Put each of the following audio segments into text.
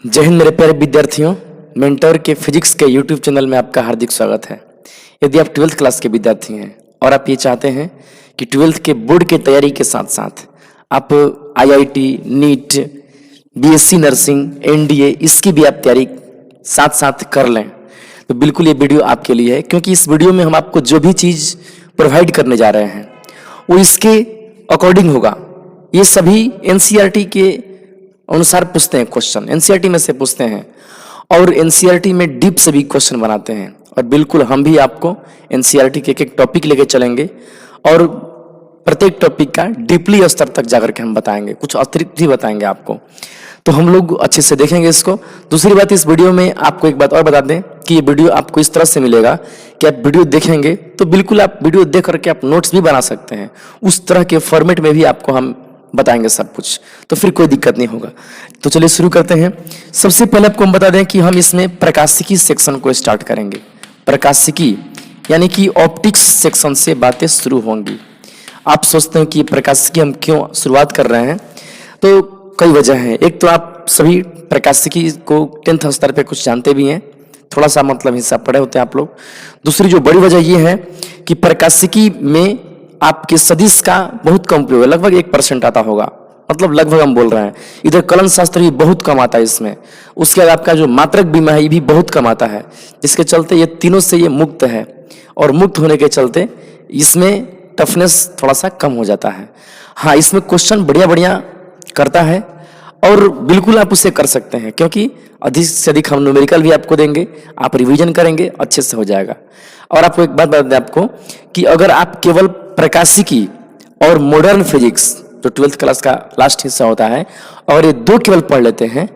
जय हिंद मेरे प्यारे विद्यार्थियों। मेंटर के फिजिक्स के यूट्यूब चैनल में आपका हार्दिक स्वागत है। यदि आप 12th क्लास के विद्यार्थी हैं और आप ये चाहते हैं कि 12th के बोर्ड की तैयारी के साथ साथ आप IIT, NEET, BSc nursing, NDA इसकी भी आप तैयारी साथ साथ कर लें तो बिल्कुल ये वीडियो आपके लिए है, क्योंकि इस वीडियो में हम आपको जो भी चीज़ प्रोवाइड करने जा रहे हैं वो इसके अकॉर्डिंग होगा। ये सभी एनसीईआरटी के अनुसार पूछते हैं, क्वेश्चन एनसीईआरटी में से पूछते हैं और एनसीईआरटी में डीप से भी क्वेश्चन बनाते हैं। और बिल्कुल हम भी आपको एनसीईआरटी के एक टॉपिक लेके चलेंगे और प्रत्येक टॉपिक का डीपली स्तर तक जाकर के हम बताएंगे, कुछ अतिरिक्त भी बताएंगे आपको, तो हम लोग अच्छे से देखेंगे इसको। दूसरी बात, इस वीडियो में आपको एक बात और बता दें कि ये वीडियो आपको इस तरह से मिलेगा कि आप वीडियो देखेंगे तो बिल्कुल आप वीडियो देख करके आप नोट्स भी बना सकते हैं। उस तरह के फॉर्मेट में भी आपको हम बताएंगे सब कुछ, तो फिर कोई दिक्कत नहीं होगा। तो चलिए शुरू करते हैं। सबसे पहले आपको हम बता दें कि हम इसमें प्रकाशिकी सेक्शन को स्टार्ट करेंगे। प्रकाशिकी यानी कि ऑप्टिक्स सेक्शन से बातें शुरू होंगी। आप सोचते हैं कि प्रकाशिकी हम क्यों शुरुआत कर रहे हैं, तो कई वजह हैं। एक तो आप सभी प्रकाशिकी को 10th स्तर पे कुछ जानते भी हैं, थोड़ा सा मतलब हिस्सा पढ़े होते हैं आप लोग। दूसरी जो बड़ी वजह ये है कि प्रकाशिकी में आपके सदिश का बहुत कम उपयोग है, लगभग 1% आता होगा, मतलब लगभग हम बोल रहे हैं। इधर कलन शास्त्र भी बहुत कम आता है इसमें। उसके बाद आपका जो मात्रक बीमा है ये भी बहुत कम आता है, जिसके चलते ये तीनों से ये मुक्त है और मुक्त होने के चलते इसमें टफनेस थोड़ा सा कम हो जाता है। हाँ, इसमें क्वेश्चन बढ़िया बढ़िया करता है और बिल्कुल आप उसे कर सकते हैं, क्योंकि अधिक से अधिक हम न्यूमेरिकल भी आपको देंगे, आप रिवीजन करेंगे, अच्छे से हो जाएगा। और आपको एक बात बता दें आपको कि अगर आप केवल प्रकाशिकी और मॉडर्न फिजिक्स जो 12th क्लास का लास्ट हिस्सा होता है और ये दो केवल पढ़ लेते हैं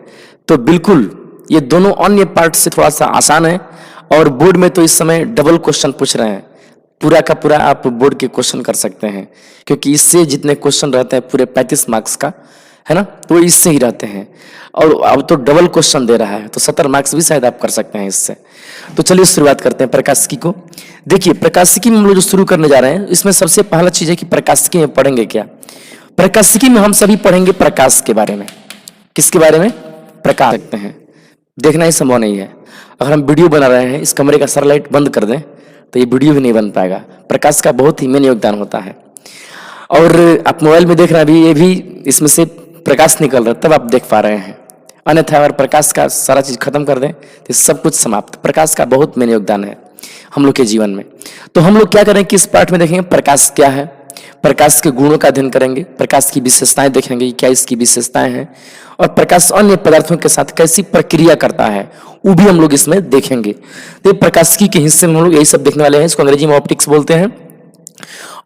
तो बिल्कुल ये दोनों अन्य पार्ट से थोड़ा सा आसान है। और बोर्ड में तो इस समय डबल क्वेश्चन पूछ रहे हैं, पूरा का पूरा आप बोर्ड के क्वेश्चन कर सकते हैं, क्योंकि इससे जितने क्वेश्चन रहते हैं पूरे 35 मार्क्स का है ना, तो इससे ही रहते हैं। और अब तो डबल क्वेश्चन दे रहा है तो 70 मार्क्स भी शायद आप कर सकते हैं इससे। तो चलिए शुरुआत करते हैं प्रकाशिकी को। देखिए, प्रकाशिकी में हम लोग जो शुरू करने जा रहे हैं इसमें सबसे पहला चीज है कि प्रकाशिकी में पढ़ेंगे क्या। प्रकाशिकी में हम सभी पढ़ेंगे प्रकाश के बारे में। किसके बारे में? प्रकाश। सकते हैं, देखना ही संभव नहीं है। अगर हम वीडियो बना रहे हैं, इस कमरे का सारा लाइट बंद कर दें तो ये वीडियो भी नहीं बन पाएगा। प्रकाश का बहुत ही मेन योगदान होता है। और आप मोबाइल में देख रहे हैं अभी, ये भी इसमें से प्रकाश निकल रहा है, तब आप देख पा रहे हैं। अन्यथा अगर प्रकाश का सारा चीज खत्म कर दें तो सब कुछ समाप्त। प्रकाश का बहुत मेन योगदान है हम लोग के जीवन में। तो हम लोग क्या करें कि इस पार्ट में देखेंगे प्रकाश क्या है, प्रकाश के गुणों का अध्ययन करेंगे, प्रकाश की विशेषताएं देखेंगे, क्या इसकी विशेषताएं हैं, और प्रकाश अन्य पदार्थों के साथ कैसी प्रक्रिया करता है वो भी हम लोग इसमें देखेंगे। तो प्रकाशिकी के हिस्से में हम लोग यही सब देखने वाले हैं। इसको अंग्रेजी में ऑप्टिक्स बोलते हैं।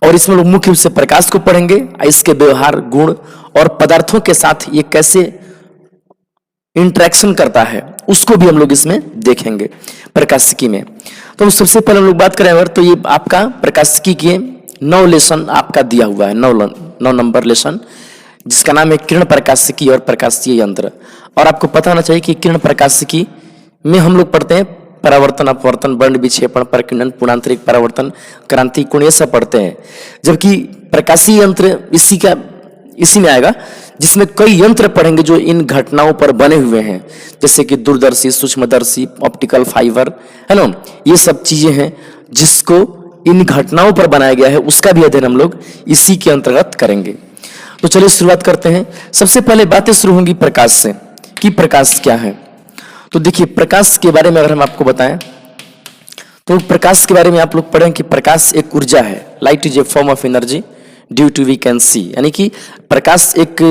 और इसमें लोग मुख्य रूप से प्रकाश को पढ़ेंगे, इसके व्यवहार, गुण और पदार्थों के साथ ये कैसे इंटरेक्शन करता है उसको भी हम लोग इसमें देखेंगे प्रकाशिकी में। तो सबसे पहले हम लोग बात करें अगर, तो ये आपका प्रकाशिकी के 9 लेसन आपका दिया हुआ है, 9 नंबर लेसन, जिसका नाम है किरण प्रकाशिकी और प्रकाशीय यंत्र। और आपको पता होना चाहिए कि किरण प्रकाशिकी में हम लोग पढ़ते हैं परावर्तन, अपवर्तन, वर्ण विक्षेपण, प्रकीर्णन, पूर्णांतरिक परावर्तन, क्रांति कोण, ये सब पढ़ते हैं। जबकि प्रकाशीय यंत्र इसी में आएगा, जिसमें कई यंत्र पढ़ेंगे जो इन घटनाओं पर बने हुए हैं, जैसे कि दूरदर्शी, सूक्ष्मदर्शी, ऑप्टिकल फाइबर, है ना, ये सब चीजें हैं जिसको इन घटनाओं पर बनाया गया है, उसका भी अध्ययन हम लोग इसी के अंतर्गत करेंगे। तो चलिए शुरुआत करते हैं। सबसे पहले बातें शुरू होंगी प्रकाश से कि प्रकाश क्या है। तो देखिए, प्रकाश के बारे में अगर हम आपको बताएं तो प्रकाश के बारे में आप लोग पढ़ें कि प्रकाश एक ऊर्जा है। Light is a form of energy due to we can see, यानी कि प्रकाश एक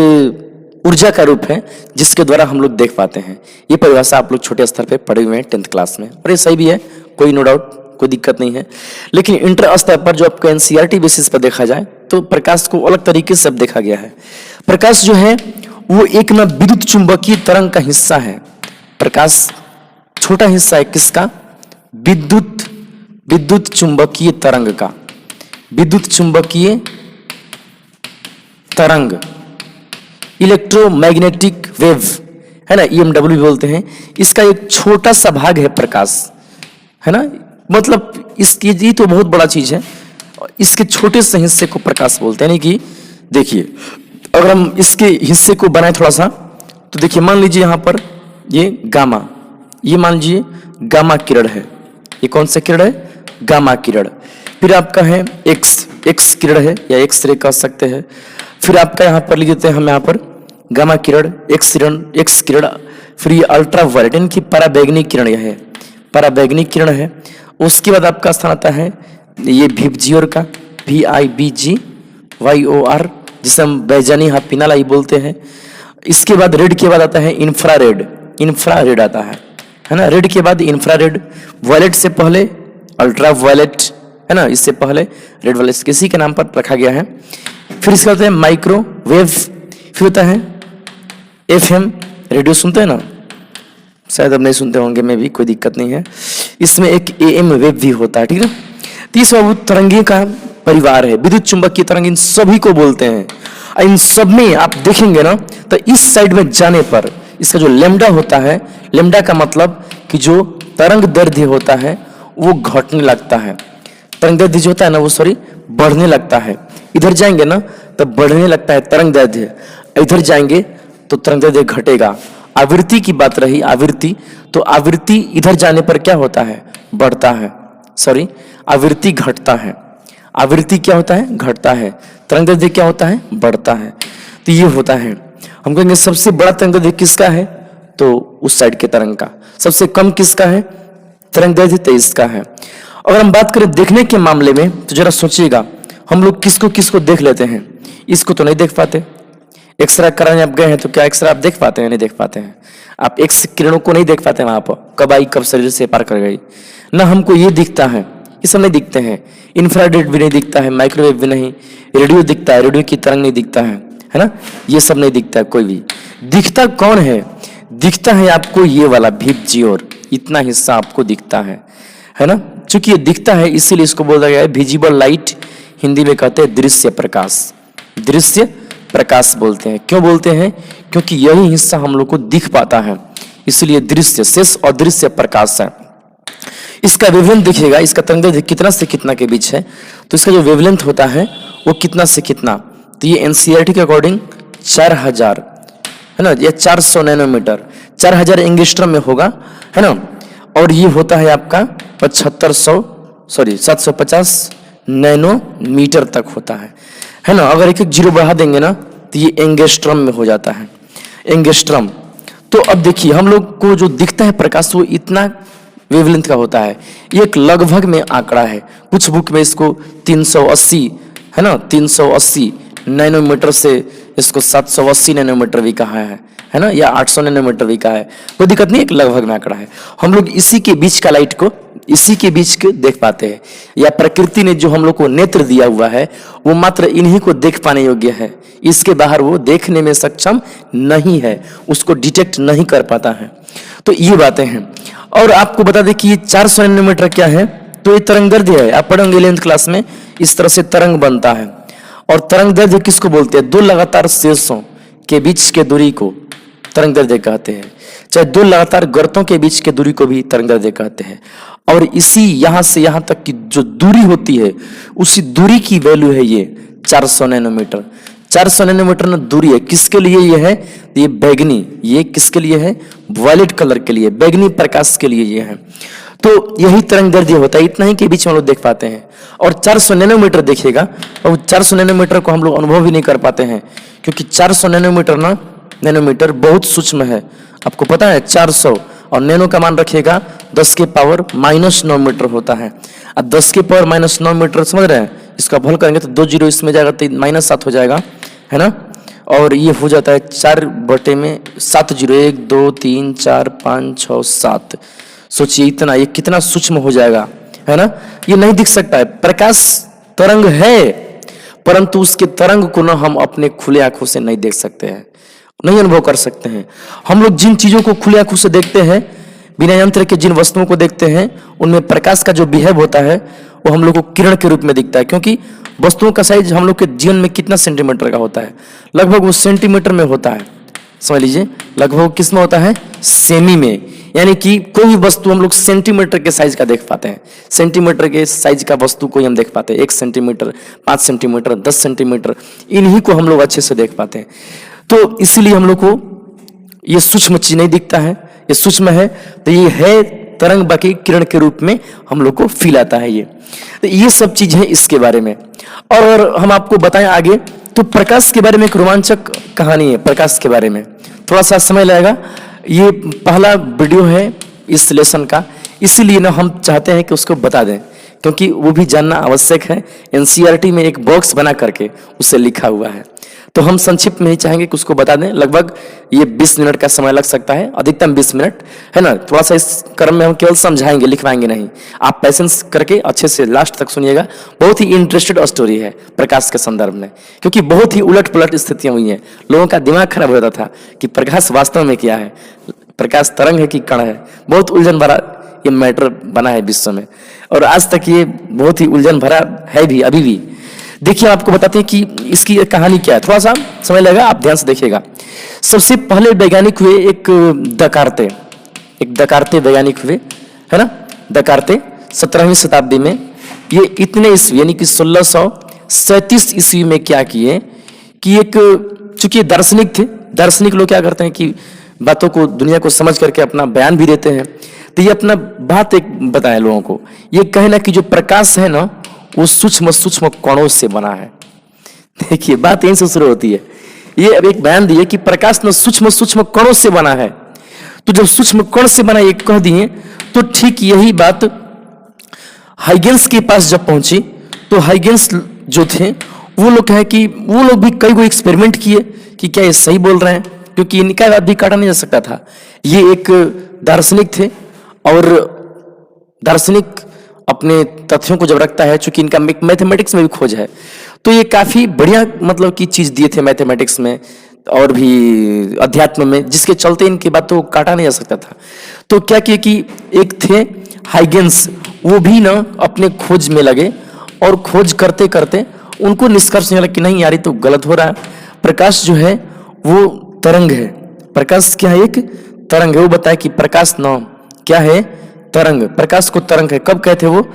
ऊर्जा का रूप है जिसके द्वारा हम लोग देख पाते हैं। ये परिभाषा आप लोग छोटे स्तर पे पढ़े हुए हैं 10th क्लास में, और ये सही भी है, कोई नो डाउट, कोई दिक्कत नहीं है। लेकिन इंटर स्तर पर जो आपको एनसीईआरटी बेसिस पर देखा जाए तो प्रकाश को अलग तरीके से देखा गया है। प्रकाश जो है वो एक ना विद्युत चुंबकीय तरंग का हिस्सा है। प्रकाश छोटा हिस्सा है किसका? विद्युत चुंबकीय तरंग का। विद्युत चुंबकीय तरंग, इलेक्ट्रोमैग्नेटिक वेव, है ना, EMW बोलते हैं। इसका एक छोटा सा भाग है प्रकाश, है ना, मतलब इसकी ये तो बहुत बड़ा चीज है, इसके छोटे से हिस्से को प्रकाश बोलते हैं। यानी कि देखिए, अगर हम इसके हिस्से को बनाए थोड़ा सा, तो देखिए मान लीजिए यहाँ पर ये गामा, ये मान लीजिए गामा किरण है। ये कौन सा किरण है? गामा किरण। फिर आपका है एक्स किरण है या एक्स रे कह सकते हैं। फिर आपका यहाँ पर लिख देते हैं हम यहाँ पर गामा किरण, एक्स किरण। फिर ये अल्ट्रा वायलेट यानी कि पराबैंगनी किरण यह है, पराबैंगनी किरण है। उसके बाद आपका स्थान आता है ये विबजियोर का, VIBGYOR, जिसे हम बैजानी पिना लाई बोलते हैं। इसके बाद रेड के बाद आता है इंफ्रारेड, इंफ्रारेड आता है ना। रेड के बाद इंफ्रारेड, वायलेट से पहले अल्ट्रा वायलेट है ना, इससे पहले रेड वायलेट किसी के नाम पर रखा गया है। फिर इसके बाद माइक्रोवेव, फिर होता है FM रेडियो, सुनते हैं ना, शायद अब नहीं सुनते होंगे में भी, कोई दिक्कत नहीं है। इसमें एक AM वेव भी होता है, ठीक है। तीसरा वो तरंगे का परिवार है, विद्युत चुंबकीय तरंग, इन सभी को बोलते हैं। इन सब में आप देखेंगे ना तो इस साइड में जाने पर इसका जो लेमडा होता है, लेमडा का मतलब कि जो तरंग दैर्ध्य होता है वो घटने लगता है। तरंग दैर्ध्य जो होता है ना वो बढ़ने लगता है। इधर जाएंगे ना तो बढ़ने लगता है तरंग दैर्ध्य, इधर जाएंगे तो तरंग दैर्ध्य घटेगा। आवृत्ति की बात रही, आवृत्ति, तो आवृत्ति इधर जाने पर क्या होता है? बढ़ता है, आवृत्ति घटता है। आवृत्ति क्या होता है? घटता है। तरंग दैर्ध्य क्या होता है? बढ़ता है। तो ये होता है। हम कहेंगे सबसे बड़ा तरंग दैर्ध्य किसका है? तो उस साइड के तरंग का। सबसे कम किसका है? तरंग दैर्ध्य 23 का है। अगर हम बात करें देखने के मामले में तो जरा सोचिएगा, हम लोग किसको किसको देख लेते हैं? इसको तो नहीं देख पाते। एक्सरे कराने आप गए हैं तो क्या एक्सरे आप देख पाते हैं? नहीं देख पाते हैं। आप एक्स किरणों को नहीं देख पाते वहां पर, कब आई कब शरीर से पार कर गई ना। हमको ये दिखता है, ये सब नहीं दिखते हैं। इंफ्रारेड भी नहीं दिखता है, माइक्रोवेव भी नहीं, रेडियो दिखता है, रेडियो की तरंग नहीं दिखता है ना। ये सब नहीं दिखता है कोई भी। दिखता कौन है? दिखता है आपको ये वाला विबजियोर, इतना हिस्सा आपको दिखता है ना। चूंकि ये दिखता है इसीलिए इसको बोला गया है विजिबल लाइट, हिंदी में कहते हैं दृश्य प्रकाश। दृश्य प्रकाश बोलते हैं। क्यों बोलते हैं? क्योंकि यही हिस्सा हम लोग को दिख पाता है, इसलिए दृश्य, शेष और दृश्य प्रकाश है। इसका वेवलेंथ देखिएगा, इसका तरंगदैर्ध्य कितना से कितना के बीच है, तो इसका जो वेवलेंथ होता है वो कितना से कितना, तो ये NCERT के अकॉर्डिंग 4000 है ना, या 400 नैनोमीटर, 4000 एंगस्ट्रॉम में होगा है ना। और ये होता है आपका 750 नैनोमीटर तक होता है ना। अगर एक एक जीरो बढ़ा देंगे ना तो ये एंगस्ट्रॉम में हो जाता है, एंगस्ट्रॉम। तो अब देखिए हम लोग को जो दिखता है प्रकाश वो इतना वेवलेंथ का होता है। ये एक लगभग में आंकड़ा है, कुछ बुक में इसको 380 है ना, 380 नैनोमीटर से इसको 780 नैनोमीटर भी कहा है ना, या 800 नैनोमीटर भी कहा है। कोई दिक्कत नहीं, एक लगभग में आंकड़ा है। हम लोग इसी के बीच का लाइट को, इसी के बीच के देख पाते हैं, या प्रकृति ने जो हम लोग को नेत्र दिया हुआ है वो मात्र इन्हीं को देख पाने योग्य है। इसके बाहर वो देखने में सक्षम नहीं है, उसको डिटेक्ट नहीं कर पाता है। तो ये बातें हैं। और आपको बता दें कि ये 400 नैनोमीटर क्या है, तो ये तरंग दैर्ध्य है। आप पढ़ेंगे 11th क्लास में, इस तरह से तरंग बनता है। और तरंग दैर्ध्य किसको बोलते हैं? दो लगातार शीर्षों के बीच के दूरी को तरंग दैर्ध्य कहते हैं। चाहे दो लगातार गर्तों के बीच के दूरी को भी तरंग दैर्ध्य कहते हैं। और इसी यहां से यहां तक की जो दूरी होती है उसी दूरी की वैल्यू है ये 400 नैनोमीटर। 400 नैनोमीटर ना दूरी है, किसके लिए ये है? ये बैगनी, ये किसके लिए है? वायलेट कलर के लिए, बैगनी प्रकाश के लिए ये है। तो यही तरंग दैर्ध्य होता है, इतना ही के बीच में हम लोग देख पाते हैं। और 400 नैनोमीटर देखिएगा, और 400 नैनोमीटर को हम लोग अनुभव भी नहीं कर पाते हैं, क्योंकि 400 नैनोमीटर बहुत सूक्ष्म है। आपको पता है 400 और नैनो का मान रखिएगा 10 के पावर -9 मीटर होता है। अब 10 के पावर -9 मीटर समझ रहे हैं, इसका भल करेंगे तो 2 जीरो इसमें जाएगा तो -7 हो जाएगा है ना। और ये हो जाता है 4/7 जीरो, 1 2 3 4 5 6 7। सोचिए इतना, ये कितना सूक्ष्म हो जाएगा है ना। ये नहीं दिख सकता है, प्रकाश तरंग है, परंतु उसके तरंग को ना हम अपने खुले आंखों से नहीं देख सकते हैं, नहीं अनुभव कर सकते हैं। हम लोग जिन चीजों को खुले आंखों से देखते हैं, बिना यंत्र के जिन वस्तुओं को देखते हैं, उनमें प्रकाश का जो बिहेव होता है वो हम लोग को किरण के रूप में दिखता है। क्योंकि वस्तुओं का साइज हम लोग के जीवन में कितना सेंटीमीटर का होता है, लगभग वो सेंटीमीटर में होता है। समझ लीजिए, लगभग किस में होता है? सेमी में। यानी कि कोई भी वस्तु हम लोग सेंटीमीटर के साइज का देख पाते हैं, सेंटीमीटर के साइज का वस्तु को हम देख पाते हैं। 1 सेंटीमीटर, 5 सेंटीमीटर, 10 सेंटीमीटर, इन्हीं को हम लोग अच्छे से देख पाते हैं। तो इसीलिए हम लोग को ये सूक्ष्म चीज नहीं दिखता है, ये सूक्ष्म है, तो ये है तरंग, बाकी किरण के रूप में हम लोग को फील आता है ये। तो ये सब चीज है इसके बारे में। और हम आपको बताएं आगे, तो प्रकाश के बारे में एक रोमांचक कहानी है। प्रकाश के बारे में थोड़ा सा समय लगेगा, ये पहला वीडियो है इस लेसन का, इसीलिए ना हम चाहते हैं कि उसको बता दें, क्योंकि वो भी जानना आवश्यक है। एनसीईआरटी में एक बॉक्स बना करके उसे लिखा हुआ है, तो हम संक्षिप्त में ही चाहेंगे कि उसको बता दें। लगभग ये 20 मिनट का समय लग सकता है, अधिकतम 20 मिनट है ना। थोड़ा सा इस क्रम में हम केवल समझाएंगे, लिखवाएंगे नहीं। आप पैसेंस करके अच्छे से लास्ट तक सुनिएगा। बहुत ही इंटरेस्टेड स्टोरी है प्रकाश के संदर्भ में, क्योंकि बहुत ही उलट पुलट स्थितियां हुई हैं। लोगों का दिमाग खराब हो जाता था कि प्रकाश वास्तव में क्या है, प्रकाश तरंग है कि कण है। बहुत उलझन भरा ये मैटर बना है विश्व में, और आज तक ये बहुत ही उलझन भरा है भी, अभी भी। देखिए, आपको बताते हैं कि इसकी कहानी क्या है। थोड़ा सा समय लगेगा, आप ध्यान से देखिएगा। सबसे पहले वैज्ञानिक हुए एक दकार्ते वैज्ञानिक हुए, है ना। दकार्ते 17वीं शताब्दी में, ये इतने ईस्वी यानी कि 1637 ईस्वी में क्या किए कि एक, चूंकि दार्शनिक थे, दार्शनिक लोग क्या करते हैं कि बातों को, दुनिया को समझ करके अपना बयान भी देते हैं। तो ये अपना बात एक बताया लोगों को, ये कहना कि जो प्रकाश है ना, वो सूक्ष्म सूक्ष्म कणों से बना है। देखिए, बात यहीं से शुरू होती है। ये अब एक बयान दिए कि प्रकाश न सूक्ष्म सूक्ष्म कणों से बना है। तो जब सूक्ष्म कण से बना ये कह दिए, तो ठीक यही बात हाइगेंस के पास जब पहुंची, तो हाइगेंस जो थे वो लोग कहे कि वो लोग भी कई एक्सपेरिमेंट किए कि क्या ये सही बोल रहे हैं, क्योंकि इनका बात भी काटा नहीं जा सकता था। ये एक दार्शनिक थे, और दार्शनिक अपने तथ्यों को जब रखता है, चूंकि इनका मैथमेटिक्स में भी खोज है, तो ये काफी बढ़िया मतलब की चीज दिए थे मैथमेटिक्स में और भी अध्यात्म में, जिसके चलते इनकी बातों को काटा नहीं जा सकता था। तो क्या किया कि एक थे हाइगेंस, वो भी ना अपने खोज में लगे, और खोज करते करते उनको निष्कर्ष निकला कि नहीं यार, ये तो गलत हो रहा है। प्रकाश जो है वो तरंग है। प्रकाश क्या है? एक तरंग है। वो बताया कि प्रकाश न क्या है? तरंग। प्रकाश को तरंग है। कब कहते वो?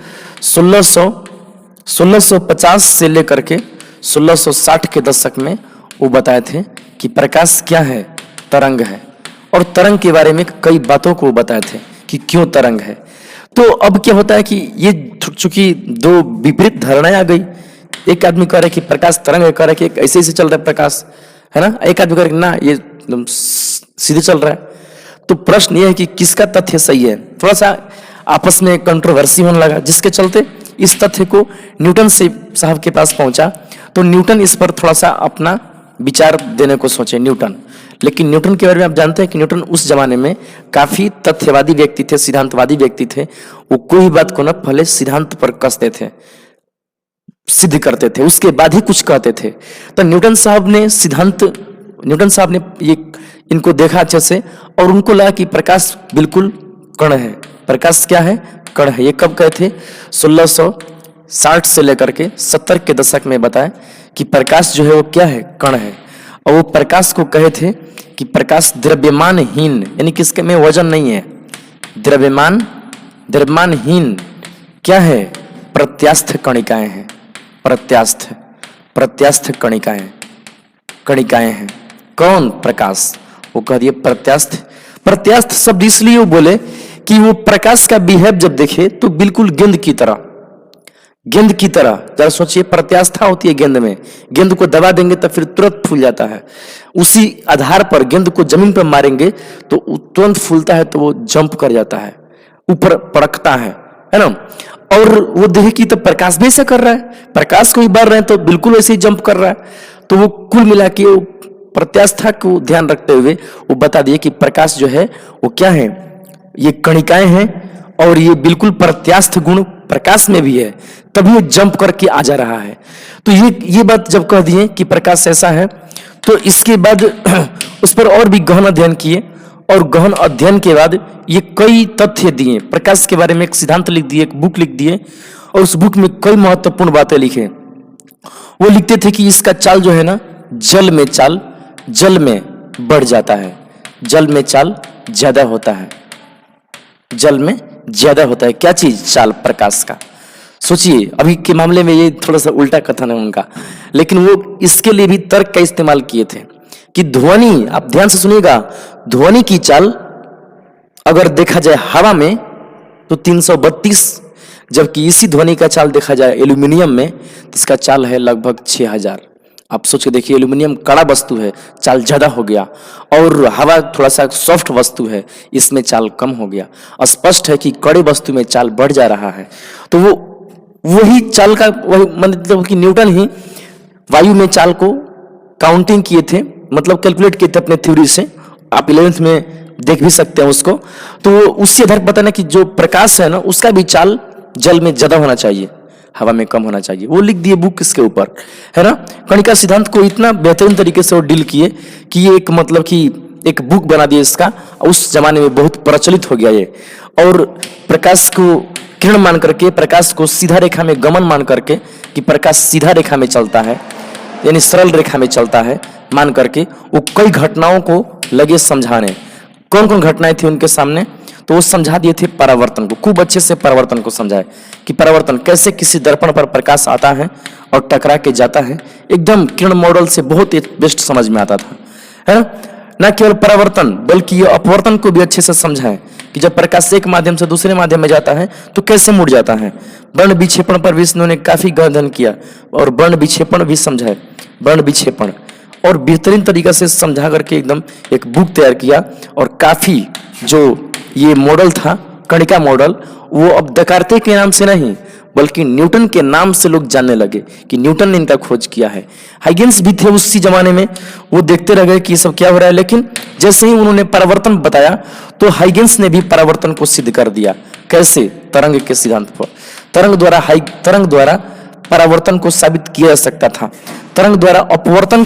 1650 से लेकर के 1660 के दशक में वो बताए थे कि प्रकाश क्या है? तरंग है। और तरंग के बारे में कई बातों को बताए थे कि क्यों तरंग है। तो अब क्या होता है कि ये चूंकि दो विपरीत धारणाएं आ गई। एक आदमी कह रहा है कि प्रकाश तरंग है, कह रहा है कि ऐसे ऐसे चल रहा है प्रकाश, है ना। एक आदमी कह रहा है ना, ये सीधे चल रहा है। तो प्रश्न ये है कि किसका तथ्य सही है। थोड़ा सा आपस में कंट्रोवर्सी होने लगा, जिसके चलते इस तथ्य को न्यूटन से साहब के पास पहुंचा। तो न्यूटन इस पर थोड़ा सा अपना विचार देने को सोचे न्यूटन। लेकिन न्यूटन के बारे में आप जानते हैं कि न्यूटन उस जमाने में काफी तथ्यवादी व्यक्ति थे, सिद्धांतवादी व्यक्ति थे। वो कोई बात को न पहले सिद्धांत पर कसते थे, सिद्ध करते थे, उसके बाद ही कुछ कहते थे। तो न्यूटन साहब ने ये इनको देखा अच्छे से, और उनको लगा कि प्रकाश बिल्कुल कण है। प्रकाश क्या है? कण है। ये कब कहे थे? 1660 से लेकर के 70 के दशक में बताए कि प्रकाश जो है वो क्या है? कण है। और वो प्रकाश को कहे थे कि प्रकाश द्रव्यमानहीन, यानी कि इसके में वजन नहीं है। द्रव्यमानहीन क्या है? प्रत्यास्थ कणिकाएं हैं। प्रत्यास्थ कणिकाएं हैं। कौन? प्रकाश। वो कह दिए प्रत्यास्थ शब्द इसलिए वो बोले कि वो प्रकाश का बिहेव जब देखे तो बिल्कुल गेंद की तरह। जरा सोचिए, प्रत्यास्था होती है गेंद में। गेंद को दबा देंगे तो फिर तुरंत फूल जाता है। उसी आधार पर गेंद को जमीन पर मारेंगे तो तुरंत फूलता है, तो वो जंप कर जाता है, ऊपर पड़कता है ना। और वो देखे कि तो प्रकाश भी ऐसा कर रहा है, प्रकाश को ही बार रहे हैं तो बिल्कुल वैसे ही जंप कर रहा है। तो वो कुल मिला के वो प्रत्यास्था को ध्यान रखते हुए वो बता दिए कि प्रकाश जो है वो क्या है? ये कणिकाएं हैं, और ये बिल्कुल प्रत्यास्थ गुण प्रकाश में भी है, तभी ये जंप करके आ जा रहा है। तो ये बात जब कह दिए कि प्रकाश ऐसा है, तो इसके बाद उस पर और भी गहन अध्ययन किए, और गहन अध्ययन के बाद ये कई तथ्य दिए प्रकाश के बारे में। एक सिद्धांत लिख दिए, एक बुक लिख दिए, और उस बुक में कई महत्वपूर्ण बातें लिखे। वो लिखते थे कि इसका चाल जो है ना, जल में बढ़ जाता है, जल में चाल ज्यादा होता है, जल में ज्यादा होता है। क्या चीज? चाल प्रकाश का। सोचिए, अभी के मामले में ये थोड़ा सा उल्टा कथन है उनका, लेकिन वो इसके लिए भी तर्क का इस्तेमाल किए थे कि ध्वनि, आप ध्यान से सुनिएगा, ध्वनि की चाल अगर देखा जाए हवा में तो 332, जबकि इसी ध्वनि का चाल देखा जाए एल्यूमिनियम में तो इसका चाल है लगभग 6000। आप सोच के देखिए, एल्यूमिनियम कड़ा वस्तु है, चाल ज्यादा हो गया, और हवा थोड़ा सा सॉफ्ट वस्तु है, इसमें चाल कम हो गया। स्पष्ट है कि कड़े वस्तु में चाल बढ़ जा रहा है। तो वो वही चाल का वही मतलब कि न्यूटन ही वायु में चाल को काउंटिंग किए थे, मतलब कैलकुलेट किए थे अपने थ्योरी से। आप 11th में देख भी सकते हैं उसको। तो उसी आधार पर पता ना कि जो प्रकाश है ना, उसका भी चाल जल में ज्यादा होना चाहिए, हवा में कम होना चाहिए। वो लिख दिए बुक इसके ऊपर, है ना। कणिका सिद्धांत को इतना बेहतरीन तरीके से वो डील किए कि ये एक मतलब कि एक बुक बना दिया इसका। उस जमाने में बहुत प्रचलित हो गया ये। और प्रकाश को किरण मान करके, प्रकाश को सीधा रेखा में गमन मान करके कि प्रकाश सीधा रेखा में चलता है, यानी सरल रेखा में चलता है मान करके, वो कई घटनाओं को लगे समझाने। कौन कौन घटनाएं थी उनके सामने, तो वो समझा दिए थे परावर्तन को, खूब अच्छे से परावर्तन को समझाए कि परावर्तन कैसे किसी दर्पण पर प्रकाश आता है और टकरा के जाता है। एकदम किरण मॉडल से बहुत बेस्ट समझ में आता था, है ना। न केवल परावर्तन बल्कि ये अपवर्तन को भी अच्छे से समझाए कि जब प्रकाश एक माध्यम से दूसरे माध्यम में जाता है तो कैसे मुड़ जाता है। वर्ण विक्षेपण पर भी इन्होंने काफी अध्ययन किया और वर्ण विक्षेपण भी समझाए, वर्ण विक्षेपण, और बेहतरीन तरीका से समझा करके एकदम एक बुक तैयार किया। और काफी जो ये मॉडल था कणिका मॉडल, वो अब दकार्ते के नाम से नहीं बल्कि न्यूटन के नाम से लोग जानने लगे कि न्यूटन ने इनका खोज किया है। हाइगेंस भी थे उसी जमाने में, वो देखते रह गए कि ये सब क्या हो रहा है। लेकिन जैसे ही उन्होंने परावर्तन बताया तो हाइगेंस ने भी परावर्तन को सिद्ध कर दिया। कैसे? तरंग के सिद्धांत पर। तरंग द्वारा परावर्तन को साबित किया जा सकता था। तरंग द्वारा अपवर्तन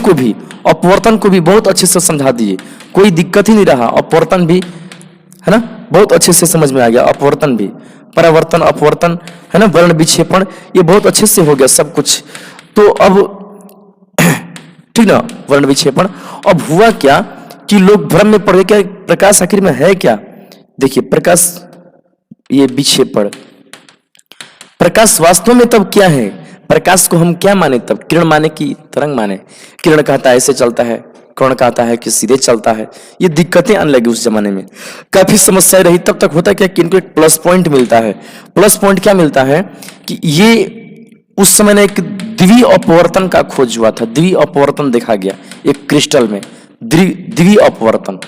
को भी बहुत अच्छे से समझा दिए, कोई दिक्कत ही नहीं रहा। अपवर्तन भी, है ना, बहुत अच्छे से समझ में आ गया। अपवर्तन भी, परावर्तन, अपवर्तन, है ना, वर्ण विक्षेपण, ये बहुत अच्छे से हो गया सब कुछ। तो अब ठीक ना, वर्ण विक्षेपण। अब हुआ क्या कि लोग भ्रम में पड़ गए, क्या प्रकाश आखिर में है क्या। देखिए प्रकाश, ये विक्षेपण, प्रकाश वास्तव में तब क्या है। प्रकाश को हम क्या माने तब, किरण माने कि तरंग माने। किरण कहता है ऐसे चलता है, कौन कहता है कि सीधे चलता है। ये दिक्कतें आने लगी उस जमाने में, काफी समस्याएं रही। तब तक होता क्या कि इनको एक प्लस पॉइंट मिलता है। प्लस पॉइंट क्या मिलता है कि ये उस समय एक द्वि अपवर्तन का खोज हुआ था। द्वि अपवर्तन देखा गया एक क्रिस्टल में, द्वि अपवर्तन।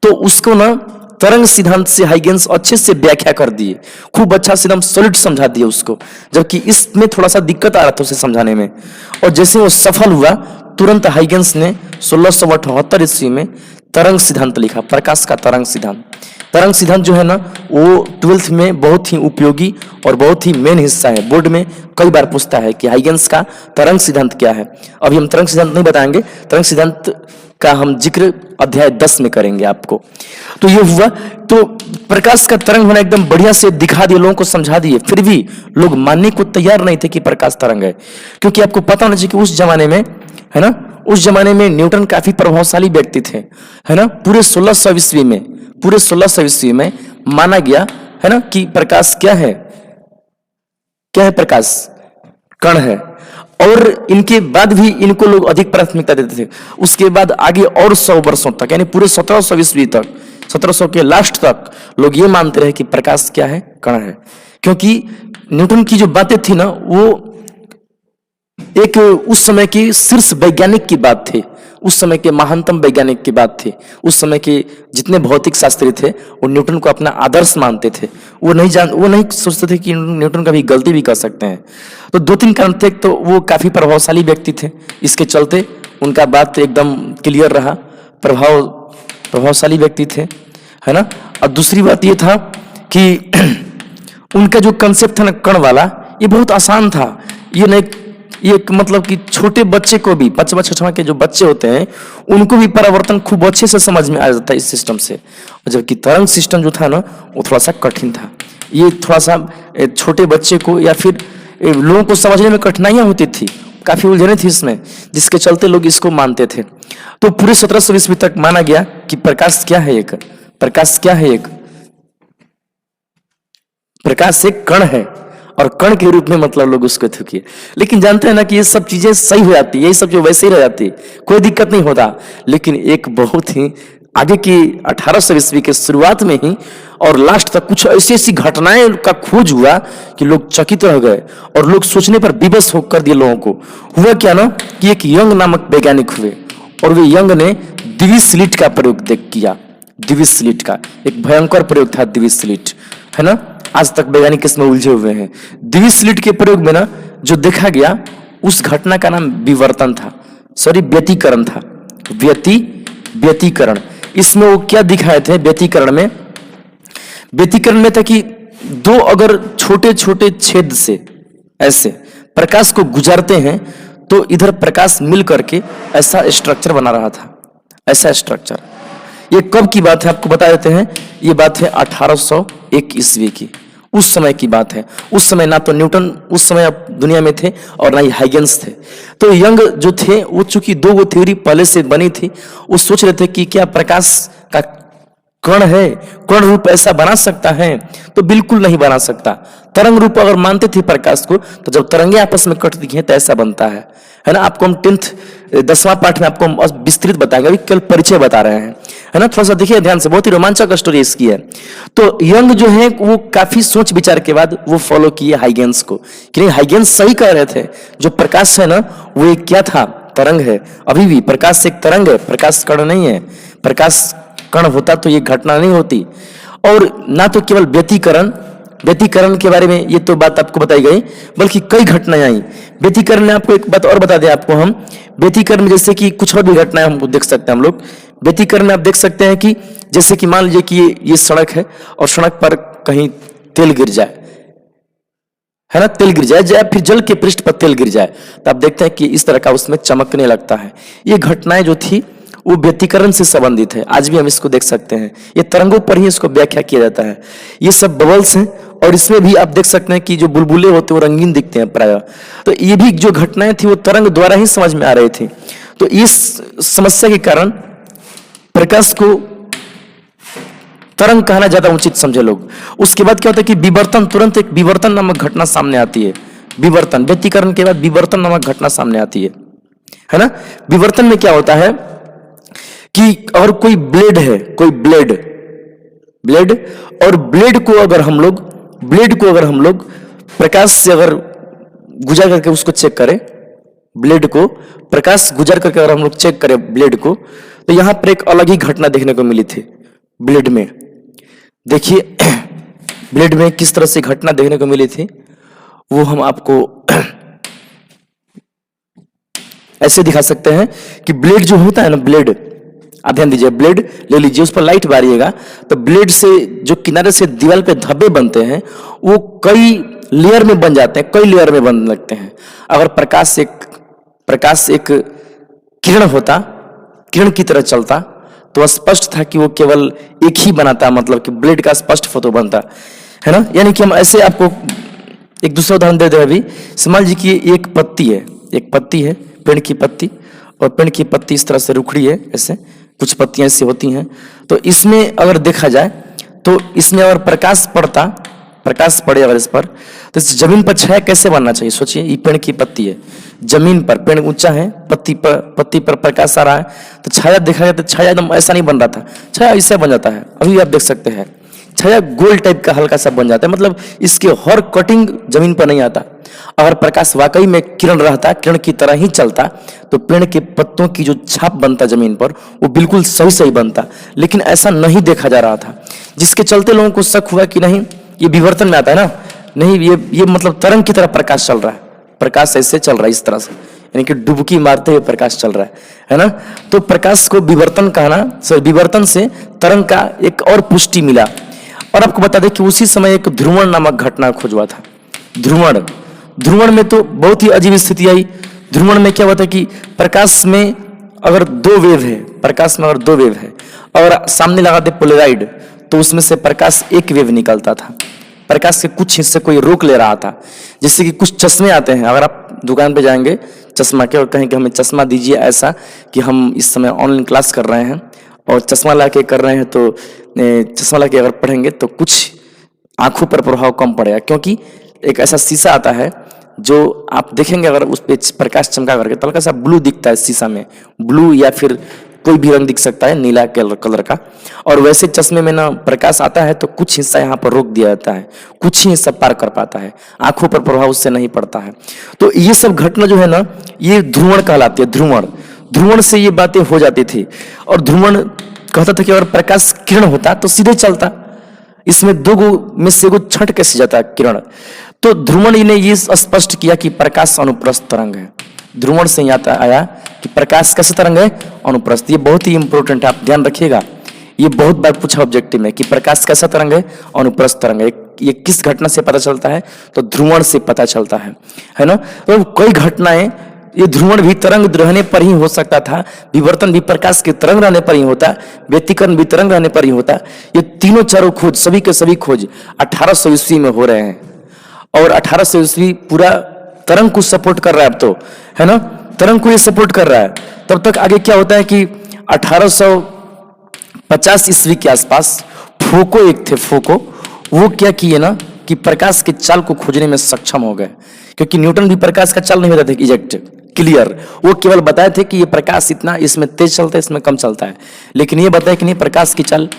तो उसको ना तरंग सिद्धांत से हाइगेंस अच्छे से व्याख्या कर दिए, खूब अच्छा से एकदम सॉलिड समझा दिए उसको, जबकि इसमें थोड़ा सा दिक्कत आ रहा था उसे समझाने में। और जैसे वो सफल हुआ तुरंत हाइगेंस ने 1678 ईस्वी में तरंग सिद्धांत लिखा, प्रकाश का तरंग सिद्धांत। तरंग सिद्धांत जो है ना, वो 12th में बहुत ही उपयोगी और बहुत ही मेन हिस्सा है। बोर्ड में कई बार पूछता है कि हाइगेंस का तरंग सिद्धांत क्या है। अभी हम तरंग सिद्धांत नहीं बताएंगे, तरंग सिद्धांत का हम जिक्र अध्याय 10 में करेंगे आपको। तो ये हुआ, तो प्रकाश का तरंग होना एकदम बढ़िया से दिखा दिए, लोगों को समझा दिए। फिर भी लोग मानने को तैयार नहीं थे कि प्रकाश तरंग है, क्योंकि आपको पता होना चाहिए कि उस जमाने में, है ना, उस जमाने में न्यूटन काफी प्रभावशाली व्यक्ति थे, है ना। पूरे 1600 ईस्वी में माना गया, है ना, कि प्रकाश क्या है, क्या है प्रकाश, कण है। और इनके बाद भी इनको लोग अधिक प्राथमिकता देते थे। उसके बाद आगे और 100 वर्षों तक, यानी पूरे 1700 ईस्वी तक, 1700 के लास्ट तक लोग ये मानते रहे कि प्रकाश क्या है, कण है। क्योंकि न्यूटन की जो बातें थी ना, वो एक उस समय की शीर्ष वैज्ञानिक की बात थी, उस समय के महानतम वैज्ञानिक की बात थी। उस समय के जितने भौतिक शास्त्री थे वो न्यूटन को अपना आदर्श मानते थे। वो नहीं सोचते थे कि न्यूटन कभी गलती भी कर सकते हैं। तो 2-3 कारण थे। तो वो काफी प्रभावशाली व्यक्ति थे, इसके चलते उनका बात एकदम क्लियर रहा, प्रभावशाली व्यक्ति थे, है ना। और दूसरी बात ये था कि उनका जो कंसेप्ट था ना कण वाला, ये बहुत आसान था। ये मतलब कि छोटे बच्चे को भी, 5वां के जो बच्चे होते हैं उनको भी परावर्तन खूब अच्छे से समझ में आ जाता है इस सिस्टम से। और जबकि तरंग सिस्टम जो था ना, वो थोड़ा सा कठिन था। ये थोड़ा सा छोटे बच्चे को या फिर लोगों को समझने में कठिनाइयां होती थी, काफी उलझने थी इसमें, जिसके चलते लोग इसको मानते थे। तो पूरे 1700 ईस्वी तक माना गया कि प्रकाश क्या है, एक प्रकाश क्या है, एक प्रकाश एक कण है, और कण के रूप में मतलब लोग उसको थूकिए। लेकिन जानते हैं ना कि ये सब चीजें सही हो जाती है, ये सब जो वैसे ही रह जाती है, कोई दिक्कत नहीं होता। लेकिन एक बहुत ही आगे की 1800 ईस्वी के शुरुआत में ही और लास्ट तक कुछ ऐसी ऐसी घटनाएं का खोज हुआ कि लोग चकित रह गए और लोग सोचने पर विवश होकर दिए लोगों को। हुआ क्या ना कि एक यंग नामक वैज्ञानिक हुए और वे यंग ने दिविस्लिट का प्रयोग किया। दिविस्लिट का एक भयंकर प्रयोग था दिविस्लिट, है ना। आज तक वैज्ञानिक इसमें उलझे हुए हैं। दिविस्लिट के प्रयोग में ना जो देखा गया उस घटना का नाम विवर्तन था, सॉरी व्यतिकरण था। व्यतिकरण इसमें वो क्या दिखाए थे व्यतिकरण में था कि दो अगर छोटे छोटे छेद से ऐसे प्रकाश को गुजारते हैं तो इधर प्रकाश मिल करके ऐसा स्ट्रक्चर बना रहा था, ऐसा स्ट्रक्चर। ये कब की बात है आपको बता देते हैं। ये बात है 1801 ईस्वी की, उस समय की बात है। उस समय ना तो न्यूटन उस समय दुनिया में थे और ना ही हाइगेंस थे। तो यंग जो थे वो चूंकि दो थ्योरी पहले से बनी थी, वो सोच रहे थे कि क्या प्रकाश का कण है, कण रूप ऐसा बना सकता है? तो बिल्कुल नहीं बना सकता। तरंग रूप अगर मानते थे प्रकाश को तो जब तरंगे आपस में कटती हैं तो ऐसा बनता है ना। आपको हम 10वां पाठ में आपको हम विस्तृत बताएंगे, अभी केवल परिचय बता रहे हैं, है ना। थोड़ा सा देखिए ध्यान से, बहुत ही रोमांचक स्टोरी इसकी है। तो यंग जो है वो काफी सोच विचार के बाद वो फॉलो किए हाइगेंस को कि नहीं, हाइगेंस सही कह रहे थे, जो प्रकाश है ना वो एक क्या था, तरंग है। अभी भी प्रकाश एक तरंग है, प्रकाश कण नहीं है। प्रकाश कण होता तो ये घटना नहीं होती। और ना तो केवल व्यतिकरण के बारे में ये तो बात आपको बताई गई, बल्कि कई घटनाएं आई। व्यतिकरण में आपको एक बात और बता दें आपको हम, व्यतिकरण में जैसे कि कुछ और भी घटनाएं हम देख सकते हैं हम लोग। व्यतिकरण में आप देख सकते हैं कि जैसे कि मान लीजिए कि ये सड़क है और सड़क पर कहीं तेल गिर जाए, है ना, तेल गिर जाए या फिर जल के पृष्ठ पर तेल गिर जाए तो आप देखते हैं कि इस तरह का उसमें चमकने लगता है। ये घटनाएं जो थी वो व्यतिकरण से संबंधित है। आज भी हम इसको देख सकते हैं, ये तरंगों पर ही इसको व्याख्या किया जाता है। ये सब बबल्स हैं और इसमें भी आप देख सकते हैं कि जो बुलबुले होते हैं वो रंगीन दिखते हैं प्रायः। तो ये भी जो घटनाएं थी वो तरंग द्वारा ही समझ में आ रही थी। तो इस समस्या के कारण प्रकाश को तरंग कहना ज्यादा उचित समझे लोग। उसके बाद क्या होता है कि विवर्तन, तुरंत एक विवर्तन नामक घटना सामने आती है। विवर्तन, व्यतिकरण के बाद विवर्तन नामक घटना सामने आती है ना। विवर्तन में क्या होता है कि अगर कोई ब्लेड है, कोई ब्लेड और ब्लेड को अगर हम लोग प्रकाश से अगर गुजार करके उसको चेक करें, ब्लेड को प्रकाश गुजार करके अगर हम लोग चेक करें ब्लेड को, तो यहां पर एक अलग ही घटना देखने को मिली थी ब्लेड में। देखिए ब्लेड में किस तरह से घटना देखने को मिली थी वो हम आपको ऐसे दिखा सकते हैं कि ब्लेड जो होता है ना, ब्लेड आप ध्यान दीजिए, ब्लेड ले लीजिए, उस पर लाइट मारिएगा तो ब्लेड से जो किनारे से दीवार पे धब्बे बनते हैं वो कई लेयर में बन जाते हैं, कई लेयर में बनने लगते हैं। अगर प्रकाश एक किरण होता, किरण की तरह चलता तो स्पष्ट था कि वो केवल एक ही बनाता, मतलब कि ब्लेड का स्पष्ट फोटो बनता, है ना। यानी कि हम ऐसे आपको एक दूसरा उदाहरण दे दें। अभी समझ लीजिए कि एक पत्ती है पेड़ की पत्ती, और पेड़ की पत्ती इस तरह से रुखड़ी है, ऐसे कुछ पत्तियां ऐसी होती हैं। तो इसमें अगर देखा जाए तो इसमें अगर प्रकाश पड़े अगर इस पर, तो इस जमीन पर छाया कैसे बनना चाहिए? सोचिए, ये पेड़ की पत्ती है, जमीन पर पेड़ ऊंचा है, पत्ती पर प्रकाश आ रहा है, तो छाया देखा जाए तो छाया एकदम ऐसा नहीं बन रहा था, छाया ऐसे बन जाता है। अभी आप देख सकते हैं छाया गोल टाइप का हल्का सा बन जाता है, मतलब इसके हर कटिंग जमीन पर नहीं आता। अगर प्रकाश वाकई में किरण रहता, किरण की तरह ही चलता, तो पेड़ के पत्तों की जो छाप बनता जमीन पर वो बिल्कुल सही बनता, लेकिन ऐसा नहीं देखा जा रहा था, जिसके चलते लोगों को शक हुआ कि नहीं ये विवर्तन में आता है ना, नहीं ये मतलब तरंग की तरह प्रकाश चल रहा है, प्रकाश ऐसे चल रहा है इस तरह से, यानी कि डुबकी मारते हुए प्रकाश चल रहा है ना। तो प्रकाश को विवर्तन कहना, विवर्तन से तरंग का एक और पुष्टि मिला। और आपको बता दें कि उसी समय एक ध्रुवण नामक घटना खोज हुआ था। ध्रुवण में तो बहुत ही अजीब स्थिति आई। ध्रुवण में क्या होता है कि प्रकाश में अगर दो वेव है और सामने लगा दे पोलराइड, तो उसमें से प्रकाश एक वेव निकलता था। प्रकाश के कुछ हिस्से को ये रोक ले रहा था। जैसे कि कुछ चश्मे आते हैं, अगर आप दुकान पे जाएंगे चश्मा के और कहें कि हमें चश्मा दीजिए ऐसा कि हम इस समय ऑनलाइन क्लास कर रहे हैं और चश्मा ला के कर रहे हैं, तो चश्मा ला के अगर पढ़ेंगे तो कुछ आंखों पर प्रभाव कम पड़ेगा, क्योंकि एक ऐसा शीशा आता है जो आप देखेंगे अगर उस पर प्रकाश चमका करके तो हल्का सा ब्लू दिखता है शीशा में, ब्लू या फिर कोई भी रंग दिख सकता है नीला कलर का। और वैसे चश्मे में ना प्रकाश आता है तो कुछ हिस्सा यहाँ पर रोक दिया जाता है, कुछ ही हिस्सा पार कर पाता है, आंखों पर प्रभाव उससे नहीं पड़ता है। तो ये सब घटना जो है ना, ये ध्रुवण कहलाती है। ध्रुवण से ये बातें हो जाती थी। और ध्रुवण कहता था कि अगर प्रकाश किरण होता तो सीधे चलता, इसमें दो गो में से एगो छट कैसे जाता किरण। तो ध्रुवण ने ये स्पष्ट किया कि प्रकाश अनुप्रस्थ तरंग है। ध्रुवण से यहाँ आया कि प्रकाश कैसे तरंग है, अनुप्रस्थ। ये बहुत ही इंपॉर्टेंट है, आप ध्यान रखिएगा, ये बहुत बार पूछा ऑब्जेक्टिव में कि प्रकाश कैसा तरंग है, अनुप्रस्थ तरंग है। ये किस घटना से पता चलता है, तो ध्रुवण से पता चलता है ना। तो कई घटनाएं, ये ध्रुवण भी तरंग रहने पर ही हो सकता था, विवर्तन भी प्रकाश के तरंग रहने पर ही होता, व्यतिकरण भी तरंग रहने पर ही होता। ये तीनों चारों खोज, सभी के सभी खोज 1800 ईस्वी में हो रहे हैं। और 1800 ईस्वी पूरा तरंग को सपोर्ट कर रहा है अब तो, है ना, तरंग को ये सपोर्ट कर रहा है। तब तक आगे क्या होता है कि 1850 ईस्वी के आसपास फोको एक थे, फोको, वो क्या किए ना कि प्रकाश के चाल को खोजने में सक्षम हो गए। क्योंकि न्यूटन भी प्रकाश का चाल नहीं बताते एग्जैक्ट क्लियर, वो केवल बताए थे कि ये प्रकाश इतना, इसमें तेज चलता है, इसमें कम चलता है। लेकिन ये बताया कि नहीं, प्रकाश की चाल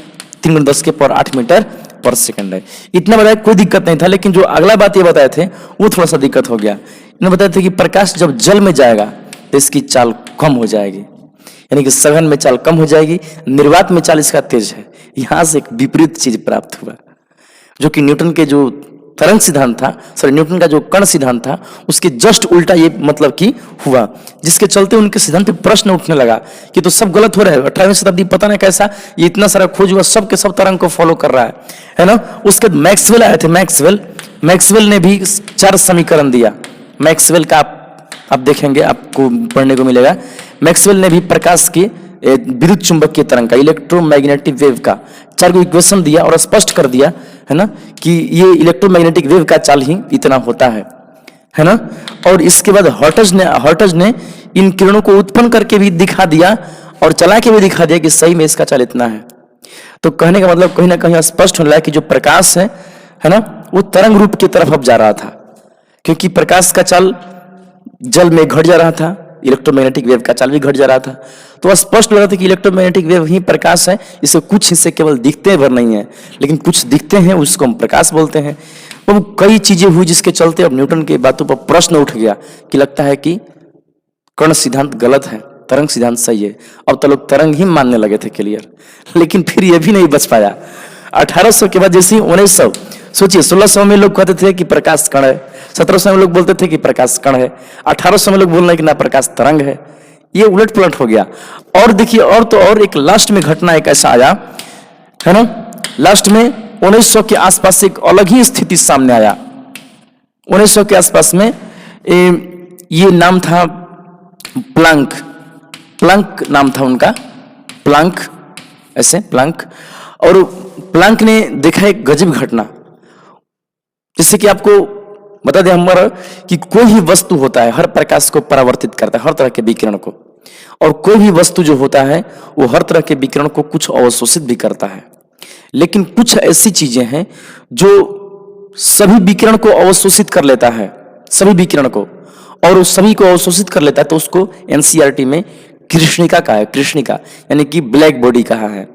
3×10⁸ मीटर पर सेकंड है। इतना बताया, कोई दिक्कत नहीं था। लेकिन जो अगला बात ये बताए थे वो थोड़ा सा दिक्कत हो गया। इन्होंने बताया था कि प्रकाश जब जल में जाएगा तो इसकी चाल कम हो जाएगी, यानी कि सघन में चाल कम हो जाएगी, निर्वात में चाल इसका तेज है। यहां से एक विपरीत चीज प्राप्त हुआ, जो कि न्यूटन के जो तरंग सिद्धांत था, न्यूटन का जो कण सिद्धांत था, उसके जस्ट उल्टा ये मतलब कि हुआ, जिसके चलते उनके सिद्धांत पे प्रश्न उठने लगा कि तो सब गलत हो रहा है। 18वीं शताब्दी पता नहीं कैसा ये इतना सारा खोज हुआ, सब के सब तरंग को फॉलो कर रहा है ना। उसके बाद मैक्सवेल आए थे। मैक्सवेल ने भी 4 समीकरण दिया। मैक्सवेल का आप देखेंगे, आपको पढ़ने को मिलेगा। मैक्सवेल ने भी प्रकाश की विद्युत चुंबकीय तरंग का, इलेक्ट्रोमैग्नेटिक वेव का 4 इक्वेशन दिया और स्पष्ट कर दिया, है ना, कि ये इलेक्ट्रोमैग्नेटिक वेव का चाल ही इतना होता है ना। और इसके बाद हर्ट्ज ने इन किरणों को उत्पन्न करके भी दिखा दिया और चला के भी दिखा दिया कि सही में इसका चाल इतना है। तो कहने का मतलब कहीं ना कहीं स्पष्ट हो रहा है कि जो प्रकाश है ना, वो तरंग रूप की तरफ अब जा रहा था, क्योंकि प्रकाश का चाल जल में घट जा रहा था, इलेक्ट्रोमैग्नेटिक वेव का चाल भी घट जा रहा था। तो स्पष्ट लग रहा था कि इलेक्ट्रोमैग्नेटिक वेव ही प्रकाश है। इससे कुछ हिस्से केवल दिखते भर नहीं है, लेकिन कुछ दिखते हैं, उसको हम प्रकाश बोलते हैं। तो कई चीजें हुई जिसके चलते अब न्यूटन के बातों पर प्रश्न उठ गया कि लगता है कि कण सिद्धांत गलत है, तरंग सिद्धांत सही है। अब तो लोग तरंग ही मानने लगे थे क्लियर, लेकिन फिर यह भी नहीं बच पाया। 1800 के बाद जैसे 1900, सोचिए 1600 में लोग कहते थे कि प्रकाश कण है, 1700 में लोग बोलते थे कि प्रकाश कण है, 1800 में लोग बोल रहे हैं कि ना प्रकाश तरंग है। ये उलट पुलट हो गया। और देखिए, और तो और एक लास्ट में घटना एक ऐसा आया, है ना, लास्ट में 1900 के आसपास एक अलग ही स्थिति सामने आया। 1900 के आसपास में ये नाम था प्लांक नाम था उनका, प्लांक, ऐसे प्लांक। और प्लांक ने देखा एक गजब घटना, जिससे कि आपको बता दें हमारा कि कोई भी वस्तु होता है हर प्रकाश को परावर्तित करता है, हर तरह के विकिरण को। और कोई भी वस्तु जो होता है वो हर तरह के विकिरण को कुछ अवशोषित भी करता है। लेकिन कुछ ऐसी चीजें हैं जो सभी विकिरण को अवशोषित कर लेता है, सभी विकिरण को, और उस सभी को अवशोषित कर लेता है। तो उसको एनसीईआरटी में कृष्णिका कहा है, कृष्णिका यानी कि ब्लैक बॉडी कहा है।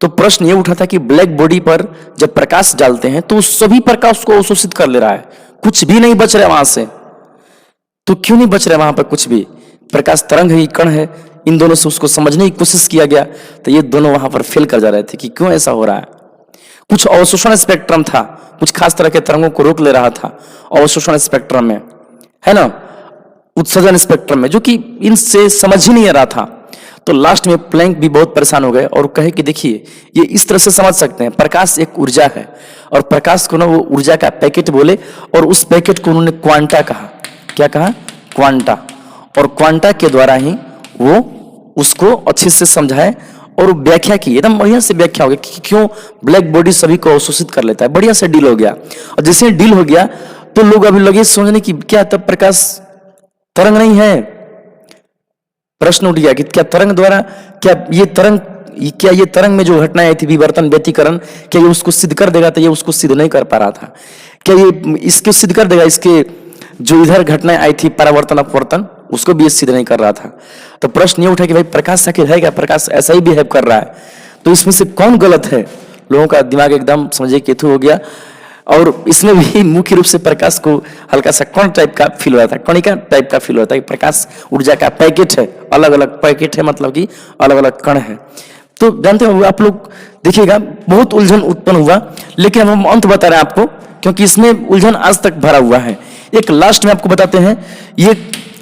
तो प्रश्न ये उठा था कि ब्लैक बॉडी पर जब प्रकाश डालते हैं तो उस सभी प्रकाश को अवशोषित कर ले रहा है, कुछ भी नहीं बच रहा है वहां से। तो क्यों नहीं बच रहा है वहां पर कुछ भी? प्रकाश तरंग है, कण है, इन दोनों से उसको समझने की कोशिश किया गया, तो ये दोनों वहां पर फेल कर जा रहे थे कि क्यों ऐसा हो रहा है। कुछ अवशोषण स्पेक्ट्रम था, कुछ खास तरह के तरंगों को रोक ले रहा था अवशोषण स्पेक्ट्रम में, है ना, उत्सर्जन स्पेक्ट्रम में, जो कि इनसे समझ ही नहीं आ रहा था। तो लास्ट में प्लैंक भी बहुत परेशान हो गए और कहे कि देखिए ये इस तरह से समझ सकते हैं, प्रकाश एक ऊर्जा है और प्रकाश को ना वो ऊर्जा का पैकेट बोले, और उस पैकेट को उन्होंने क्वांटा कहा। क्या कहा? क्वांटा। और क्वांटा के द्वारा ही वो उसको अच्छे से समझाए और व्याख्या की, एकदम बढ़िया से व्याख्या हो गई कि क्यों ब्लैक बॉडी सभी को अवशोषित कर लेता है। बढ़िया से डील हो गया। और जैसे डील हो गया तो लोग अभी लगे सोचने की क्या तब प्रकाश तरंग नहीं है। प्रश्न उठ गया कि क्या तरंग द्वारा, क्या ये तरंग में जो घटनाएं आई थी, विवर्तन, व्यतिकरण, क्या ये उसको सिद्ध कर देगा? तो ये उसको सिद्ध नहीं कर पा रहा था। क्या ये इसको सिद्ध कर देगा? इसके जो इधर घटनाएं आई थी, परावर्तन अपवर्तन, उसको भी सिद्ध नहीं कर रहा था। तो प्रश्न ये उठा कि भाई प्रकाश आखिर है क्या, प्रकाश ऐसा ही बिहेव कर रहा है, तो इसमें से कौन गलत है। लोगों का दिमाग एकदम समझिए केतु हो गया। और इसमें भी मुख्य रूप से प्रकाश को हल्का सा कण टाइप का फील होता है, कणिका टाइप का फील होता है कि प्रकाश ऊर्जा का पैकेट है, अलग अलग पैकेट है, मतलब कि अलग अलग कण है। तो जानते हो आप लोग देखिएगा बहुत उलझन उत्पन्न हुआ, लेकिन हम अंत बता रहे हैं आपको, क्योंकि इसमें उलझन आज तक भरा हुआ है। एक लास्ट में आपको बताते हैं ये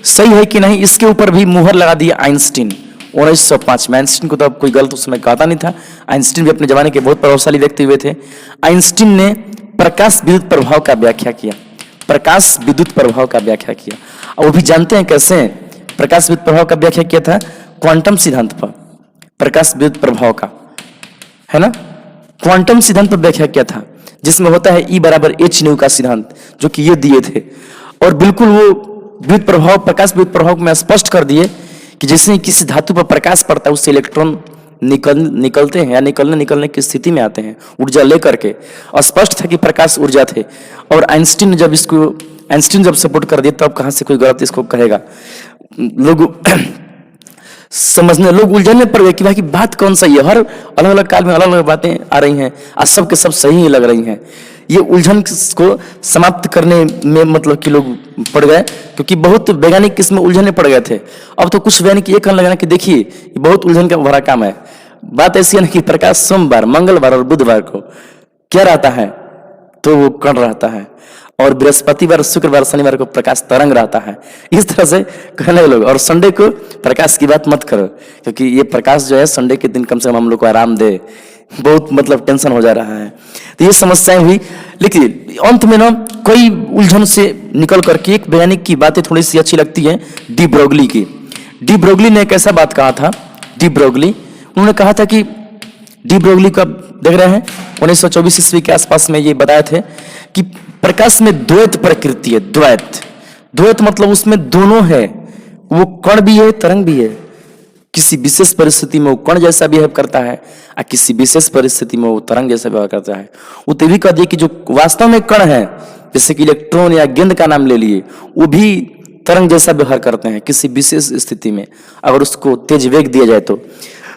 सही है कि नहीं, इसके ऊपर भी मुहर लगा दिया आइंस्टीन 1905 में। आइंस्टीन को तो अब कोई गलत उस समय कहता नहीं था, आइंस्टीन भी अपने जमाने के बहुत प्रभावशाली व्यक्ति हुए थे। आइंस्टीन ने प्रकाश विद्युत प्रभाव का व्याख्या किया, प्रकाश विद्युत प्रभाव का व्याख्या किया। और वो भी जानते हैं कैसे प्रकाश विद्युत प्रभाव का व्याख्या किया था, क्वांटम सिद्धांत पर प्रकाश विद्युत प्रभाव का, है ना, क्वांटम सिद्धांत पर व्याख्या किया था, जिसमें होता है E बराबर h न्यू का सिद्धांत, जो कि ये दिए थे। और बिल्कुल वो विद्युत प्रभाव, प्रकाश विद्युत प्रभाव में स्पष्ट कर दिए कि जैसे किसी धातु पर प्रकाश पड़ता है उससे इलेक्ट्रॉन निकलते हैं या निकलने की स्थिति में आते हैं ऊर्जा लेकर के। स्पष्ट था कि प्रकाश ऊर्जा थे। और आइंस्टीन जब सपोर्ट कर दिया तब कहां से कोई गलत इसको कहेगा। लोग उलझने पड़ गए कि भाई की बात कौन सा है। हर अलग अलग काल में अलग अलग बातें आ रही हैं, आज सब के सब सही ही लग रही हैं। ये उलझन को समाप्त करने में मतलब कि लोग पड़ गए, क्योंकि बहुत वैज्ञानिक इसमें उलझने पड़ गए थे। अब तो कुछ वैज्ञानिक ये कहने लगे ना कि देखिए ये बहुत उलझन का भरा काम है। बात ऐसी है ना कि प्रकाश सोमवार, मंगलवार और बुधवार को क्या रहता है, तो वो कण रहता है, और बृहस्पतिवार, शुक्रवार, शनिवार को प्रकाश तरंग रहता है। इस तरह से कहने लोग। और संडे को प्रकाश की बात मत करो, क्योंकि ये प्रकाश जो है संडे के दिन कम से कम हम लोग को आराम दे, बहुत मतलब टेंशन हो जा रहा है। तो ये समस्याएं हुई, लेकिन अंत में ना कोई उलझन से निकल करके एक वैज्ञानिक की बातें थोड़ी सी अच्छी लगती है, डी ब्रोगली की। डी ब्रोगली ने एक ऐसा बात कहा था, डी ब्रोगली, उन्होंने कहा था कि डी ब्रोगली का देख रहे हैं 1924 ईस्वी के आसपास में ये बताए थे कि प्रकाश में द्वैत प्रकृति है। द्वैत मतलब उसमें दोनों है, वो कण भी है, तरंग भी है। किसी विशेष परिस्थिति में वो कण जैसा बिहेव करता है और किसी विशेष परिस्थिति में वो तरंग जैसा व्यवहार करता है। वो तो भी कह दिए कि जो वास्तव में कण है, जैसे कि इलेक्ट्रॉन या गेंद का नाम ले लिए, वो भी तरंग जैसा व्यवहार करते हैं किसी विशेष स्थिति में, अगर उसको तेज वेग दिया जाए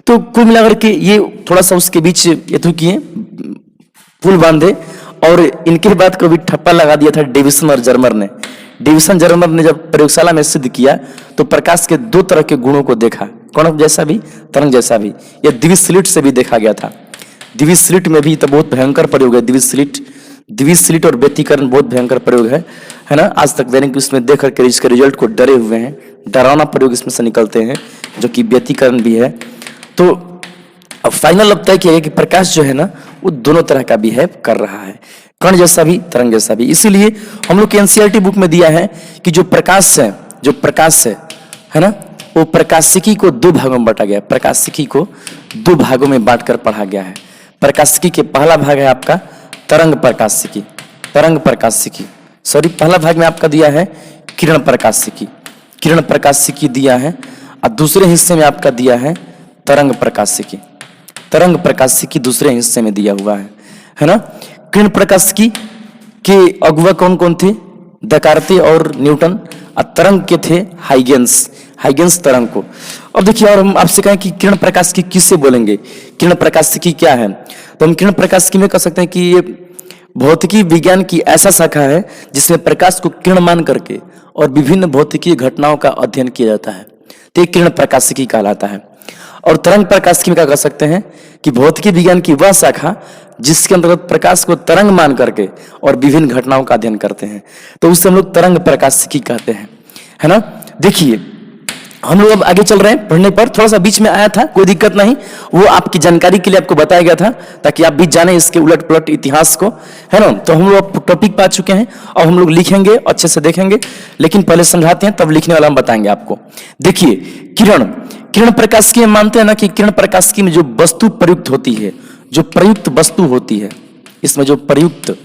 तो कुल मिलाकर के ये थोड़ा सा उसके बीच ये तो किए पुल बांधे। और इनके बात को भी ठप्पा लगा दिया था डेविसन और जर्मर ने। डेविसन जर्मर ने जब प्रयोगशाला में सिद्ध किया तो प्रकाश के दो तरह के गुणों को देखा, कण जैसा भी, तरंग जैसा भी। यह द्विस्लिट से भी देखा गया था। द्विस्लिट में भी तो बहुत भयंकर प्रयोग है। द्विस्लिट और व्यतिकरण बहुत भयंकर प्रयोग है ना। आज तक दैनिक उसमें देख करके इसके रिजल्ट को डरे हुए हैं। डरावना प्रयोग इसमें से निकलते हैं, जो कि व्यतिकरण भी है। तो अब फाइनल अब तय किया गया कि प्रकाश जो है ना वो दोनों तरह का बिहेव कर रहा है, कण जैसा भी, तरंग जैसा भी। इसीलिए हम लोग के एनसीईआरटी बुक में दिया है कि जो प्रकाश है ना, वो प्रकाशिकी को दो भागों में बांटा गया। प्रकाशिकी को दो भागों में बांटकर पढ़ा गया है। प्रकाशिकी के पहला भाग है आपका तरंग प्रकाशिकी, पहला भाग में आपका दिया है किरण प्रकाशिकी दिया है, और दूसरे हिस्से में आपका दिया है तरंग प्रकाशिकी दूसरे हिस्से में दिया हुआ है ना। किरण प्रकाशिकी के अगुवा कौन कौन थे? देकार्ते और न्यूटन। और तरंग के थे हाइगेंस तरंग को। अब देखिए, और हम आपसे कहें कि किरण प्रकाशिकी किससे बोलेंगे, किरण प्रकाशिकी क्या है, तो हम किरण प्रकाशिकी में कह सकते हैं कि ये भौतिकी विज्ञान की ऐसा शाखा है जिसमें प्रकाश को किरण मान करके और विभिन्न भौतिकीय घटनाओं का अध्ययन किया जाता है। तो ये किरण प्रकाशिकी कहलाता है। और तरंग प्रकाशिकी में क्या कर सकते हैं कि भौतिकी विज्ञान की वह शाखा जिसके अंतर्गत प्रकाश को तरंग मान करके और विभिन्न घटनाओं का अध्ययन करते हैं, तो उससे हम लोग तरंग प्रकाशिकी कहते हैं, है ना। देखिए, हम लोग अब आगे चल रहे हैं पढ़ने पर। थोड़ा सा बीच में आया था, कोई दिक्कत नहीं, वो आपकी जानकारी के लिए आपको बताया गया था ताकि आप भी जाने इसके उलट पुलट इतिहास को, है ना। तो हम लोग टॉपिक पा चुके हैं और हम लोग लिखेंगे, अच्छे से देखेंगे, लेकिन पहले समझाते हैं तब लिखने वाला हम बताएंगे आपको। देखिए, किरण प्रकाशिकी में मानते हैं ना कि किरण प्रकाशिकी में जो वस्तु प्रयुक्त होती है, जो प्रयुक्त वस्तु होती है, इसमें जो प्रयुक्त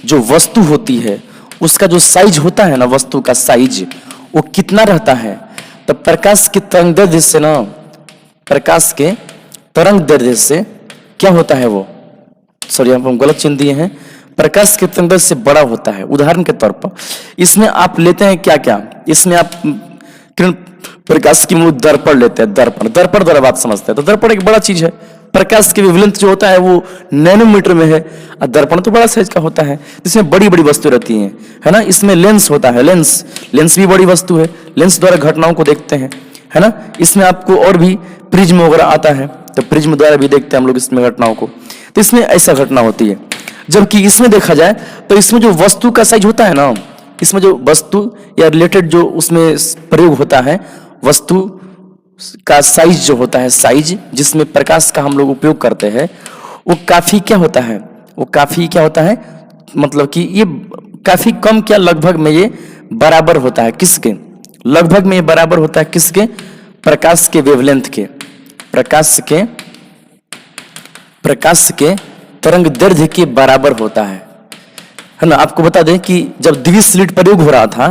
जो वस्तु होती है उसका जो साइज होता है ना, वस्तु का साइज वो कितना रहता है, तो प्रकाश के तरंग दैर्ध्य से ना, प्रकाश के तरंग दैर्ध्य से क्या होता है वो, सॉरी हम गलत चिन्ह दिए हैं, प्रकाश के तरंगदैर्घ्य से बड़ा होता है। उदाहरण के तौर पर इसमें आप लेते हैं क्या क्या, इसमें आप किरण प्रकाश की मूल दर्पण लेते हैं। दर्पण दर्पण द्वारा बात समझते हैं, तो दर्पण एक बड़ा चीज है। प्रकाश की वेवलेंथ जो होता है वो नैनोमीटर में है, और दर्पण तो बड़ा साइज का होता है, जिसमें बड़ी बड़ी वस्तु रहती हैं, है ना। इसमें लेंस होता है, लेंस भी बड़ी वस्तु है, लेंस द्वारा घटनाओं को देखते हैं, है ना। इसमें आपको और भी प्रिज्म वगैरह आता है, तो प्रिज्म द्वारा भी देखते हैं हम लोग इसमें घटनाओं को। तो इसमें ऐसा घटना होती है। जबकि इसमें देखा जाए तो इसमें जो वस्तु का साइज होता है ना, इसमें जो वस्तु या रिलेटेड जो उसमें प्रयोग होता है, वस्तु का साइज जो होता है, साइज जिसमें प्रकाश का हम लोग उपयोग करते हैं, वो काफी क्या होता है, वो काफी क्या होता है, मतलब कि ये काफी कम क्या, लगभग में ये बराबर होता है किसके, लगभग में ये बराबर होता है किसके, प्रकाश के वेवलेंथ के, प्रकाश के तरंग दैर्घ्य के बराबर होता है ना। आपको बता दें कि जब द्विस्लिट प्रयोग हो रहा था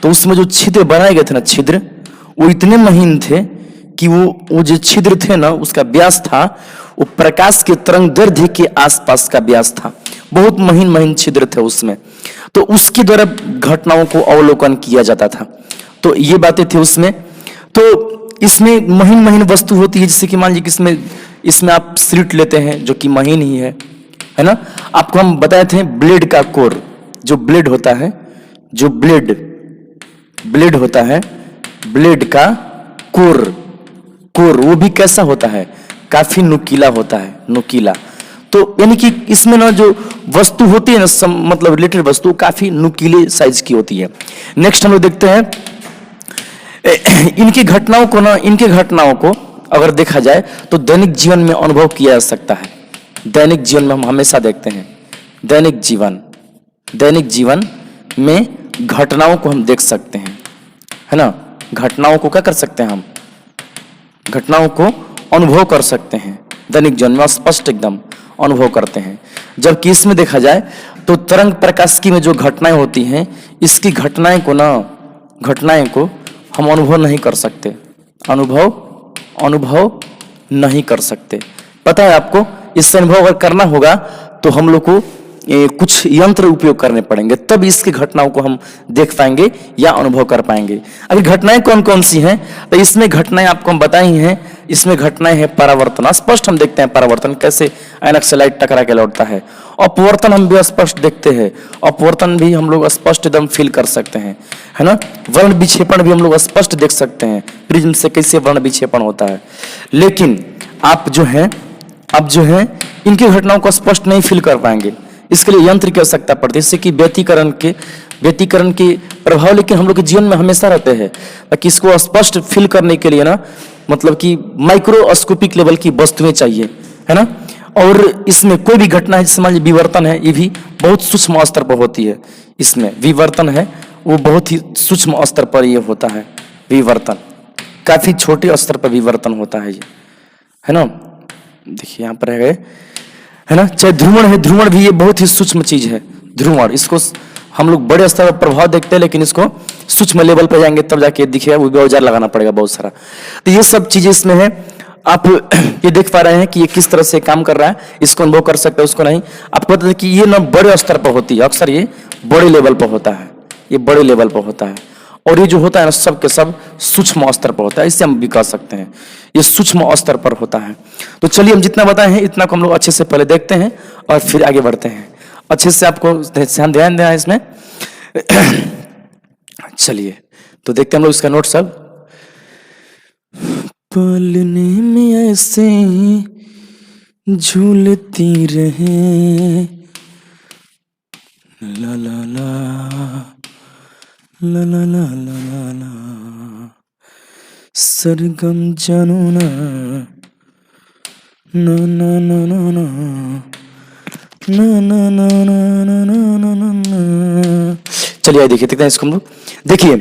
तो उसमें जो छिद्र बनाए गए थे ना, छिद्र वो इतने महीन थे कि वो जो छिद्र थे ना, उसका व्यास था वो प्रकाश के तरंग दैर्घ्य के आसपास का व्यास था। बहुत महीन महीन छिद्र थे उसमें, तो उसके द्वारा घटनाओं को अवलोकन किया जाता था। तो ये बातें थी उसमें। तो इसमें महीन महीन वस्तु होती है, जैसे कि मान लीजिए इसमें आप स्लिट लेते हैं जो कि महीन ही है ना। आपको हम बताए थे ब्लेड का कोर, जो ब्लेड होता है, जो ब्लेड होता है, ब्लेड का कोर वो भी कैसा होता है, काफी नुकीला होता है, नुकीला। तो यानी कि इसमें ना जो वस्तु होती है ना, मतलब रिलेटेड वस्तु काफी नुकीले साइज की होती है। नेक्स्ट हम लोग देखते हैं इनकी घटनाओं को अगर देखा जाए तो दैनिक जीवन में अनुभव किया जा सकता है। दैनिक जीवन में हम हमेशा देखते हैं, दैनिक जीवन में घटनाओं को हम देख सकते हैं, है ना। घटनाओं को क्या कर सकते हैं हम, घटनाओं को अनुभव कर सकते हैं, दैनिक जीवन में स्पष्ट एकदम अनुभव करते हैं। जबकि इसमें देखा जाए तो तरंग प्रकाश की में जो घटनाएं होती हैं, इसकी घटनाएं को हम अनुभव नहीं कर सकते, अनुभव नहीं कर सकते। पता है आपको, इससे अनुभव अगर करना होगा तो हम लोग को कुछ यंत्र उपयोग करने पड़ेंगे, तब इसकी घटनाओं को हम देख पाएंगे या अनुभव कर पाएंगे। अभी घटनाएं कौन कौन सी हैं, तो इसमें घटनाएं आपको हम बताई हैं। इसमें घटनाएं हैं परावर्तन, स्पष्ट हम देखते हैं परावर्तन कैसे ऐनक से लाइट टकरा के लौटता है। अपवर्तन हम भी स्पष्ट देखते हैं, अपवर्तन भी हम लोग स्पष्ट एकदम फील कर सकते हैं, है ना। वर्ण विक्षेपण भी हम लोग स्पष्ट देख सकते हैं, प्रिज्म से कैसे वर्ण विक्षेपण होता है। लेकिन आप जो है इनकी घटनाओं को स्पष्ट नहीं फील कर पाएंगे, इसके लिए यंत्र की आवश्यकता पड़ती है, जैसे कि व्यतिकरण के प्रभाव लेकिन हम लोग के जीवन में हमेशा रहते हैं। ताकि इसको स्पष्ट फील करने के लिए ना, मतलब कि माइक्रोस्कोपिक लेवल की वस्तुएं चाहिए, है ना। और इसमें कोई भी घटना है, जैसे मान लीजिए विवर्तन है, ये भी बहुत सूक्ष्म स्तर पर होती है। इसमें विवर्तन है वो बहुत ही सूक्ष्म स्तर पर ये होता है, विवर्तन काफी छोटे स्तर पर विवर्तन होता है ये, है ना। देखिए यहाँ पर है, है ना। चाहे ध्रुवण है, ध्रुवण भी ये बहुत ही सूक्ष्म चीज है। ध्रुवण, इसको हम लोग बड़े स्तर पर प्रभाव देखते हैं, लेकिन इसको सूक्ष्म लेवल पर जाएंगे तब जाके दिखेगा, वो भी औजार लगाना पड़ेगा बहुत सारा। तो ये सब चीजें इसमें है। आप ये देख पा रहे हैं कि ये किस तरह से काम कर रहा है, इसको अनुभव कर सकते हैं, उसको नहीं। आपको पता है कि ये ना बड़े स्तर पर होती है, अक्सर ये बड़े लेवल पर होता है, ये बड़े लेवल पर होता है। और ये जो होता है ना, सब के सब सूक्ष्म स्तर पर होता है, इससे हम भी कह सकते हैं ये सूक्ष्म स्तर पर होता है। तो चलिए हम जितना बताए हैं इतना को हम लोग अच्छे से पहले देखते हैं और फिर आगे बढ़ते हैं। अच्छे से आपको ध्यान देना है इसमें। चलिए तो देखते हैं हम लोग इसका नोट सब। पलने में ऐसे झूलती रहे, ला ला ला ला ला ला ला ला, सरगम जानो ना ना ना ना ना ना ना ना ना ना ना ना ना। चलिए देखिए इसको हम लोग। देखिए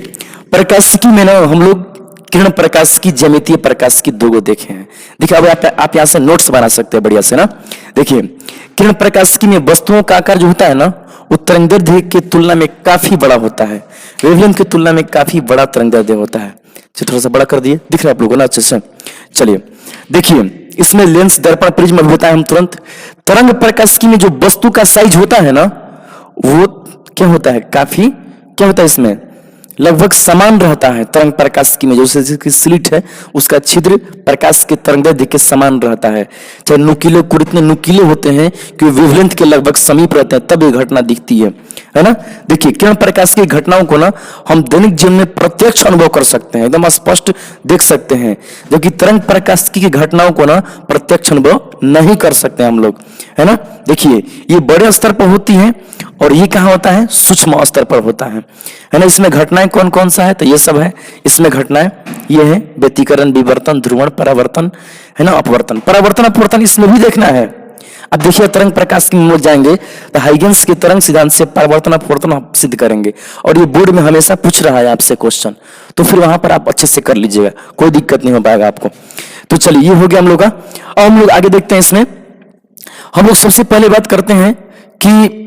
प्रकाशिकी में ना हम लोग किरण प्रकाश की, ज्यामितीय प्रकाश की दो देखे हैं। देखिए अब आप यहाँ से नोट्स बना सकते हैं बढ़िया से ना। देखिए किरण प्रकाशिकी में वस्तुओं का आकार जो होता है ना, वो तरंगदैर्घ्य की तुलना में काफी बड़ा होता है, वेवलेंथ की तुलना में काफी बड़ा तरंगदैर्घ्य होता है। थोड़ा सा बड़ा कर दिए, दिख रहा है आप लोगों को ना अच्छे से। चलिए देखिए इसमें लेंस, दर्पण, प्रिज्म अभी बताए हम तुरंत। तरंग प्रकाशिकी में जो वस्तु का साइज होता है ना, वो क्या होता है, काफी क्या होता है इसमें, लगभग समान रहता है तरंग प्रकाश की में। जैसे स्लिट है उसका छिद्र प्रकाश के तरंगदैर्ध्य के समान रहता है। चाहे नुकीले कोण इतने नुकीले होते हैं कि वेवलेंथ के लगभग समीप रहते हैं, तब ये घटना दिखती है ना। देखिए किरण प्रकाश की घटनाओं को ना हम दैनिक जीवन में प्रत्यक्ष अनुभव कर सकते हैं, एकदम स्पष्ट देख सकते हैं, जबकि तरंग प्रकाश की घटनाओं को ना प्रत्यक्ष अनुभव नहीं कर सकते हम लोग, है ना। देखिए ये बड़े स्तर पर होती है और ये कहाँ होता है, सूक्ष्म स्तर पर होता है ना। इसमें घटनाएं कौन कौन सा है, तो ये सब है इसमें घटनाएं। ये है व्यतिकरण, विवर्तन, ध्रुवण, परावर्तन, है ना, अपवर्तन। परावर्तन अपवर्तन इसमें भी देखना है। अब देखिए तरंग प्रकाश की ओर जाएंगे तो हाइगेंस के तरंग सिद्धांत से परावर्तन अपवर्तन आप सिद्ध करेंगे, और ये बोर्ड में हमेशा पूछ रहा है आपसे क्वेश्चन, तो फिर वहां पर आप अच्छे से कर लीजिएगा, कोई दिक्कत नहीं हो पाएगा आपको। तो चलिए ये हो गया हम लोग का। और हम लोग आगे देखते हैं। इसमें हम लोग सबसे पहले बात करते हैं कि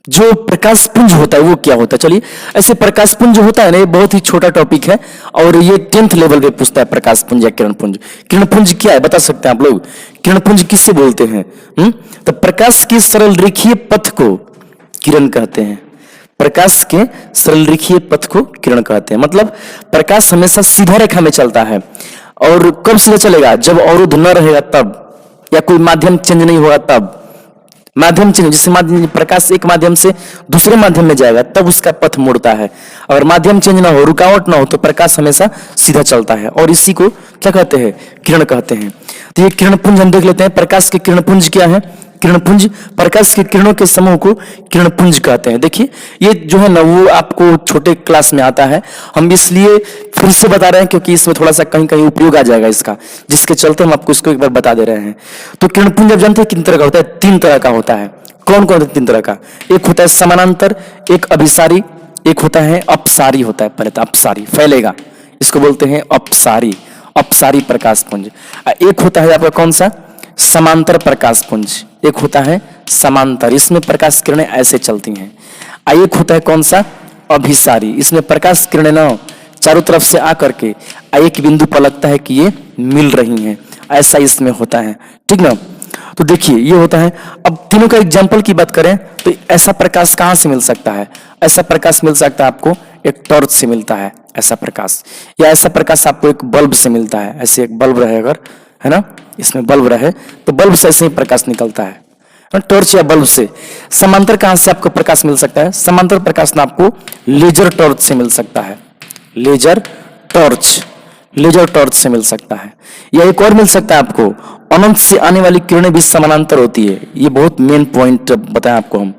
जो प्रकाश पुंज होता है वो क्या होता है। चलिए ऐसे प्रकाश पुंज जो होता है ना, ये बहुत ही छोटा टॉपिक है और ये 10th लेवल पे पूछता है प्रकाश पुंज या किरण पुंज। किरण पुंज क्या है बता सकते हैं आप लोग, किरण पुंज किससे बोलते हैं? तो प्रकाश के सरल रेखीय पथ को किरण कहते हैं। प्रकाश के सरल रेखीय पथ को किरण कहते हैं। मतलब प्रकाश हमेशा सीधा रेखा में चलता है, और कब सीधा चलेगा, जब अवरोध न रहेगा तब, या कोई माध्यम चेंज नहीं होगा तब। माध्यम चेंज, जैसे माध्यम प्रकाश एक माध्यम से दूसरे माध्यम में जाएगा तब उसका पथ मुड़ता है। अगर माध्यम चेंज ना हो, रुकावट ना हो, तो प्रकाश हमेशा सीधा चलता है, और इसी को क्या कहते हैं, किरण कहते हैं। तो ये किरण पुंज हम देख लेते हैं। प्रकाश के किरण पुंज क्या है? किरण पुंज प्रकाश के किरणों के समूह को किरण पुंज कहते हैं। देखिए ये जो है ना वो आपको छोटे क्लास में आता है, हम इसलिए फिर से बता रहे हैं क्योंकि इसमें थोड़ा सा कहीं कहीं उपयोग आ जाएगा इसका, जिसके चलते हम आपको इसको एक बार बता दे रहे हैं। तो किरण पुंज आप जानते हैं कितने तरह का होता है? 3 तरह का होता है। कौन कौन है 3 तरह का? एक होता है समानांतर, एक अभिसारी, एक होता है अपसारी होता है। पहले तो अपसारी फैलेगा, इसको बोलते हैं अपसारी, अपसारी प्रकाश पुंज। एक होता है आपका कौन सा? समांतर प्रकाश पुंज। एक होता है समांतर, इसमें प्रकाश किरणें ऐसे चलती हैं। एक होता है कौन सा? अभिसारी, इसमें प्रकाश किरणें ना चारों तरफ से आकर के एक बिंदु पर लगता है कि ये मिल रही हैं, ऐसा इसमें होता है, ठीक ना। तो देखिए ये होता है। अब तीनों का एग्जाम्पल की बात करें तो ऐसा प्रकाश कहाँ से मिल सकता है? ऐसा प्रकाश मिल सकता है आपको एक टॉर्च से मिलता है ऐसा प्रकाश, या ऐसा प्रकाश आपको एक बल्ब से मिलता है। ऐसे एक बल्ब रहे अगर, है ना, इसमें बल्ब रहे तो बल्ब से ऐसे ही प्रकाश निकलता है, टॉर्च या बल्ब से। समांतर कहां से आपको प्रकाश मिल सकता है? समांतर प्रकाश ना आपको लेजर टॉर्च से मिल सकता है, लेजर टॉर्च, लेजर टॉर्च से मिल सकता है। या एक और मिल सकता है आपको, अनंत से आने वाली किरणें भी समानांतर होती है। ये बहुत मेन पॉइंट बताएं आपको हम।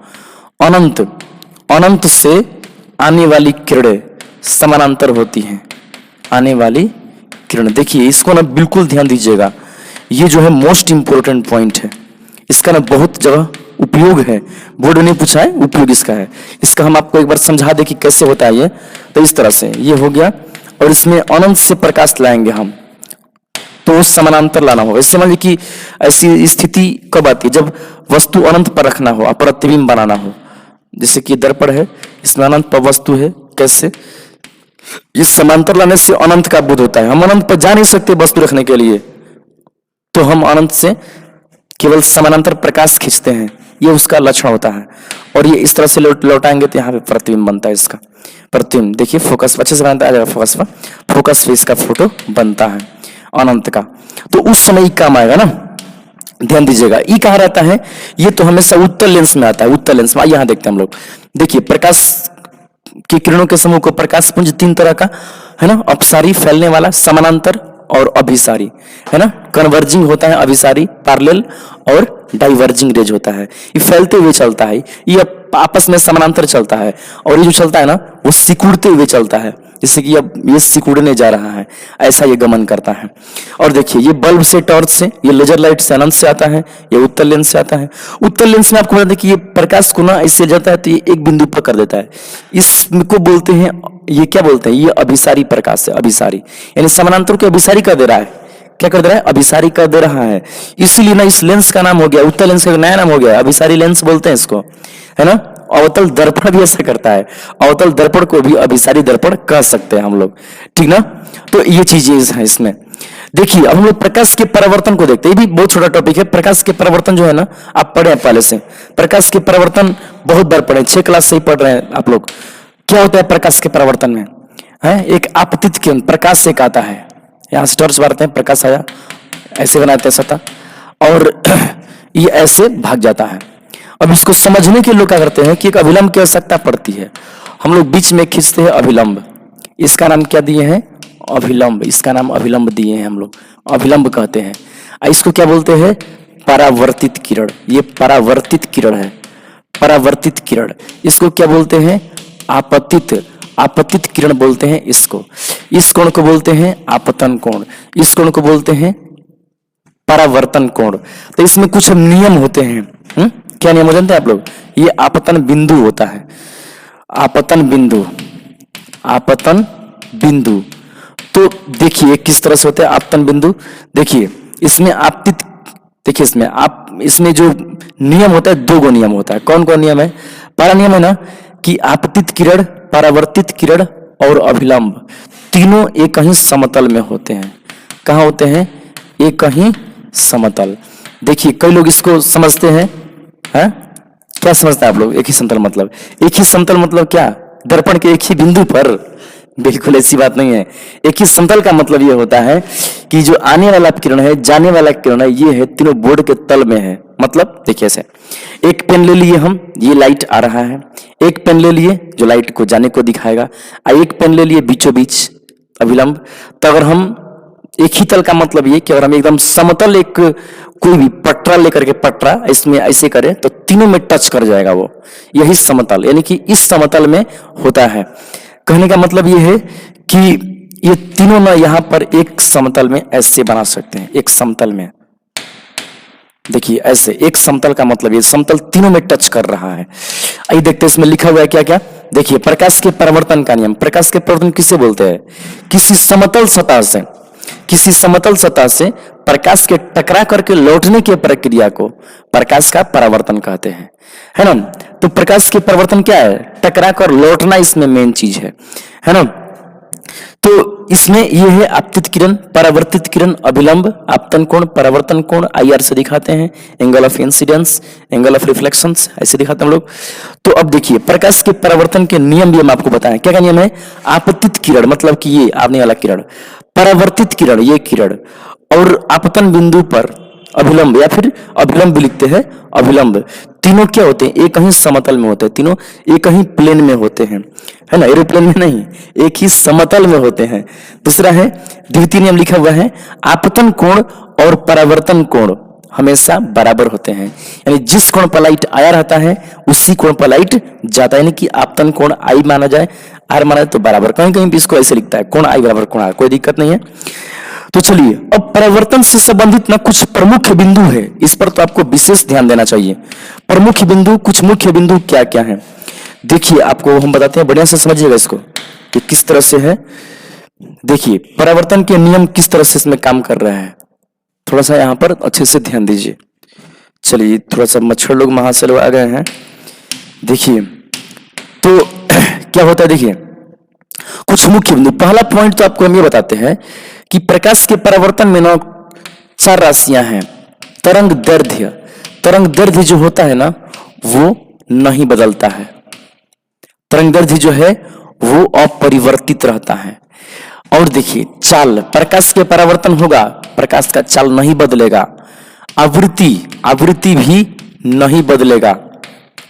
अनंत, अनंत से आने वाली किरणें समानांतर होती हैं, आने वाली किरण। देखिए इसको ना बिल्कुल ध्यान दीजिएगा, ये जो है मोस्ट इंपोर्टेंट पॉइंट है, इसका ना बहुत जगह उपयोग है। बोर्ड ने पूछा है उपयोग इसका है, इसका हम आपको एक बार समझा दे कि कैसे होता है ये। तो इस तरह से ये हो गया, और इसमें अनंत से प्रकाश लाएंगे हम तो समानांतर लाना होगा। इससे मान लीजिए कि ऐसी स्थिति कब आती है जब वस्तु अनंत पर रखना हो, प्रतिबिंब बनाना हो। जैसे कि दर्पण है, इसमें अनंत पर वस्तु है, कैसे? इस समांतर लाने से अनंत का बोध होता है। हम अनंत पर जा नहीं सकते वस्तु रखने के लिए, तो हम अनंत से केवल समानांतर प्रकाश खींचते हैं, ये उसका लक्षण होता है। और ये इस तरह से लौटाएंगे तो यहाँ पे प्रतिबिंब बनता है इसका। प्रतिबिंब देखिए फोकस अच्छे से बनता है, फोकस पर, फोकस पे इसका फोटो बनता है अनंत का। तो उस समय ये काम आएगा ना, ध्यान दीजिएगा। ये कहाँ रहता है? ये तो हमेशा उत्तल लेंस में आता है, उत्तल लेंस में। यहाँ देखते हैं हम लोग। देखिए प्रकाश की किरणों के समूह को प्रकाश पुंज 3 तरह का है ना, अपसारी फैलने वाला, समानांतर और अभिसारी, है ना। कन्वर्जिंग होता है अभिसारी, पैरेलल, और डाइवर्जिंग रेज होता है। ये फैलते हुए चलता है, ये आपस में समानांतर चलता है, और ये जो चलता है ना वो सिकुड़ते हुए चलता है, जैसे कि अब ये सिकुड़ने जा रहा है, ऐसा ये गमन करता है। और देखिए ये बल्ब से, टॉर्च से, ये लेजर लाइट से अनंत से आता है, ये उत्तल लेंस से आता है। उत्तल लेंस में आपको बता दें कि ये प्रकाश को ना इससे जाता है तो ये एक बिंदु पर कर देता है, इसको बोलते हैं, ये क्या बोलते हैं, ये अभिसारी प्रकाश है, अभिसारी, यानी समानांतर को अभिसारी कर दे रहा है। क्या कर दे रहा है? अभिसारी कर दे रहा है। इसीलिए ना इस लेंस का नाम हो गया, उत्तल लेंस का नया नाम हो गया, अभिसारी लेंस बोलते हैं इसको, है ना। अवतल दर्पण भी ऐसा करता है, अवतल दर्पण को भी अभिसारी दर्पण कह सकते हैं हम लोग, ठीक ना। तो ये चीजें है इसमें। देखिए अब हम लोग प्रकाश के परावर्तन को देखते हैं, ये भी बहुत छोटा टॉपिक है। प्रकाश के परावर्तन जो है ना, आप पढ़े हैं पहले से, प्रकाश के परावर्तन बहुत बार पढ़े, 6 क्लास से ही पढ़ रहे हैं आप लोग। क्या होता है प्रकाश के परावर्तन में, है एक आपतित किरण प्रकाश से आता है, यहाँ से टॉर्च मारते हैं, प्रकाश आया, ऐसे बनाते हैं सतह और ये ऐसे भाग जाता है। अब इसको समझने के लोग क्या करते हैं कि एक अभिलंब की आवश्यकता पड़ती है, हम लोग बीच में खींचते हैं अभिलंब, इसका नाम क्या दिए हैं, अभिलंब, इसका नाम अभिलंब दिए हैं हम लोग, अभिलंब कहते हैं। इसको क्या बोलते हैं, परावर्तित किरण, ये परावर्तित किरण है, परावर्तित किरण। इसको क्या बोलते हैं, आपतित, आपतित किरण बोलते हैं इसको। इस कोण को बोलते हैं आपतन कोण, इस कोण को बोलते हैं परावर्तन कोण। तो इसमें कुछ नियम होते हैं, क्या नियम हो जानते हैं आप लोग, ये आपतन बिंदु होता है, आपतन बिंदु, आपतन बिंदु। तो देखिए किस तरह से होता है आपतन बिंदु, देखिए इसमें आपतित, देखिए इसमें आप, इसमें जो नियम होता है 2 गो नियम होता है। कौन कौन नियम है, पहला नियम है ना कि आपतित किरण, परावर्तित किरण और अभिलंब तीनों एक ही समतल में होते हैं। कहाँ होते हैं, एक ही समतल। देखिए कई लोग इसको समझते हैं, क्या समझते हैं आप लोग, एक ही समतल मतलब, एक ही समतल मतलब क्या, दर्पण के एक ही बिंदु पर, बिल्कुल ऐसी बात नहीं है। एक ही समतल का मतलब ये होता है कि जो आने वाला किरण है, जाने वाला किरण है, ये है तीनों बोर्ड के तल में है। मतलब देखिए ऐसे, एक पेन ले लिए हम, ये लाइट आ रहा है, एक पेन ले लिए जो लाइट को जाने को दिखाएगा, एक पेन ले लिए बीचों बीच अभिलंब। तो अगर हम एक ही तल का मतलब ये कि अगर हम एकदम समतल एक कोई भी पटरा लेकर के, पटरा इसमें ऐसे करें तो तीनों में टच कर जाएगा वो, यही समतल, यानी कि इस समतल में होता है। कहने का मतलब ये है कि ये तीनों ना यहाँ पर एक समतल में ऐसे बना सकते हैं, एक समतल में, देखिए ऐसे एक समतल का मतलब ये समतल तीनों में टच कर रहा है। आइए देखते हैं इसमें लिखा हुआ है क्या क्या। देखिए प्रकाश के परावर्तन का नियम, प्रकाश के परावर्तन किसे बोलते हैं, किसी समतल सतह से, किसी समतल सतह से प्रकाश के टकरा करके लौटने की प्रक्रिया को प्रकाश का परावर्तन कहते हैं, है ना। तो प्रकाश के परावर्तन क्या है, टकरा कर लौटना, इसमें मेन चीज है ना। तो इसमें ये है आपतित किरण, परावर्तित किरण, अभिलंब, आपतन कोण, परावर्तन कोण, IR से दिखाते हैं, angle of incidence, angle of reflections, ऐसे दिखाते हैं हम लोग। तो अब देखिए प्रकाश के परावर्तन के नियम भी हम आपको बताएं। क्या क्या नियम है, आपतित किरण मतलब कि ये आने वाला किरण, परावर्तित किरण ये किरण, और आपतन बिंदु पर अभिलंब या फिर अभिलंब भी लिखते हैं, अभिलंब, तीनों क्या होते हैं, एक ही समतल में होते हैं, तीनों एक ही प्लेन में होते हैं, है ना, एरोप्लेन में नहीं, एक ही समतल में होते हैं। दूसरा है द्वितीय नियम लिखा हुआ है, आपतन कोण और परावर्तन कोण हमेशा बराबर होते हैं, यानी जिस कोण पर लाइट आया रहता है उसी कोण पर लाइट जाता है, यानी कि आपतन कोण I माना जाए, R माना जाए तो बराबर, कहीं कहीं भी इसको ऐसे लिखता है, कोण I बराबर कोण R, कोई दिक्कत नहीं है। तो चलिए अब परावर्तन से संबंधित ना कुछ प्रमुख बिंदु है, इस पर तो आपको विशेष ध्यान देना चाहिए। प्रमुख बिंदु, कुछ मुख्य बिंदु क्या क्या है, देखिए आपको हम बताते हैं, बढ़िया से समझिएगा इसको कि किस तरह से है। देखिए परावर्तन के नियम किस तरह से इसमें काम कर रहा है, थोड़ा सा यहाँ पर अच्छे से ध्यान दीजिए। चलिए थोड़ा सा मच्छर लोग महाशय लोग आ गए हैं। देखिए तो क्या होता है, देखिए कुछ मुख्य बिंदु। पहला पॉइंट तो आपको हम ये बताते हैं कि प्रकाश के परावर्तन में ना 4 राशियां हैं। तरंग दैर्ध्य, तरंग दैर्ध्य जो होता है ना वो नहीं बदलता है, तरंग दैर्ध्य जो है वो अपरिवर्तित रहता है। और देखिए चाल, प्रकाश के परावर्तन होगा, प्रकाश का चाल नहीं बदलेगा। आवृत्ति, आवृत्ति भी नहीं बदलेगा,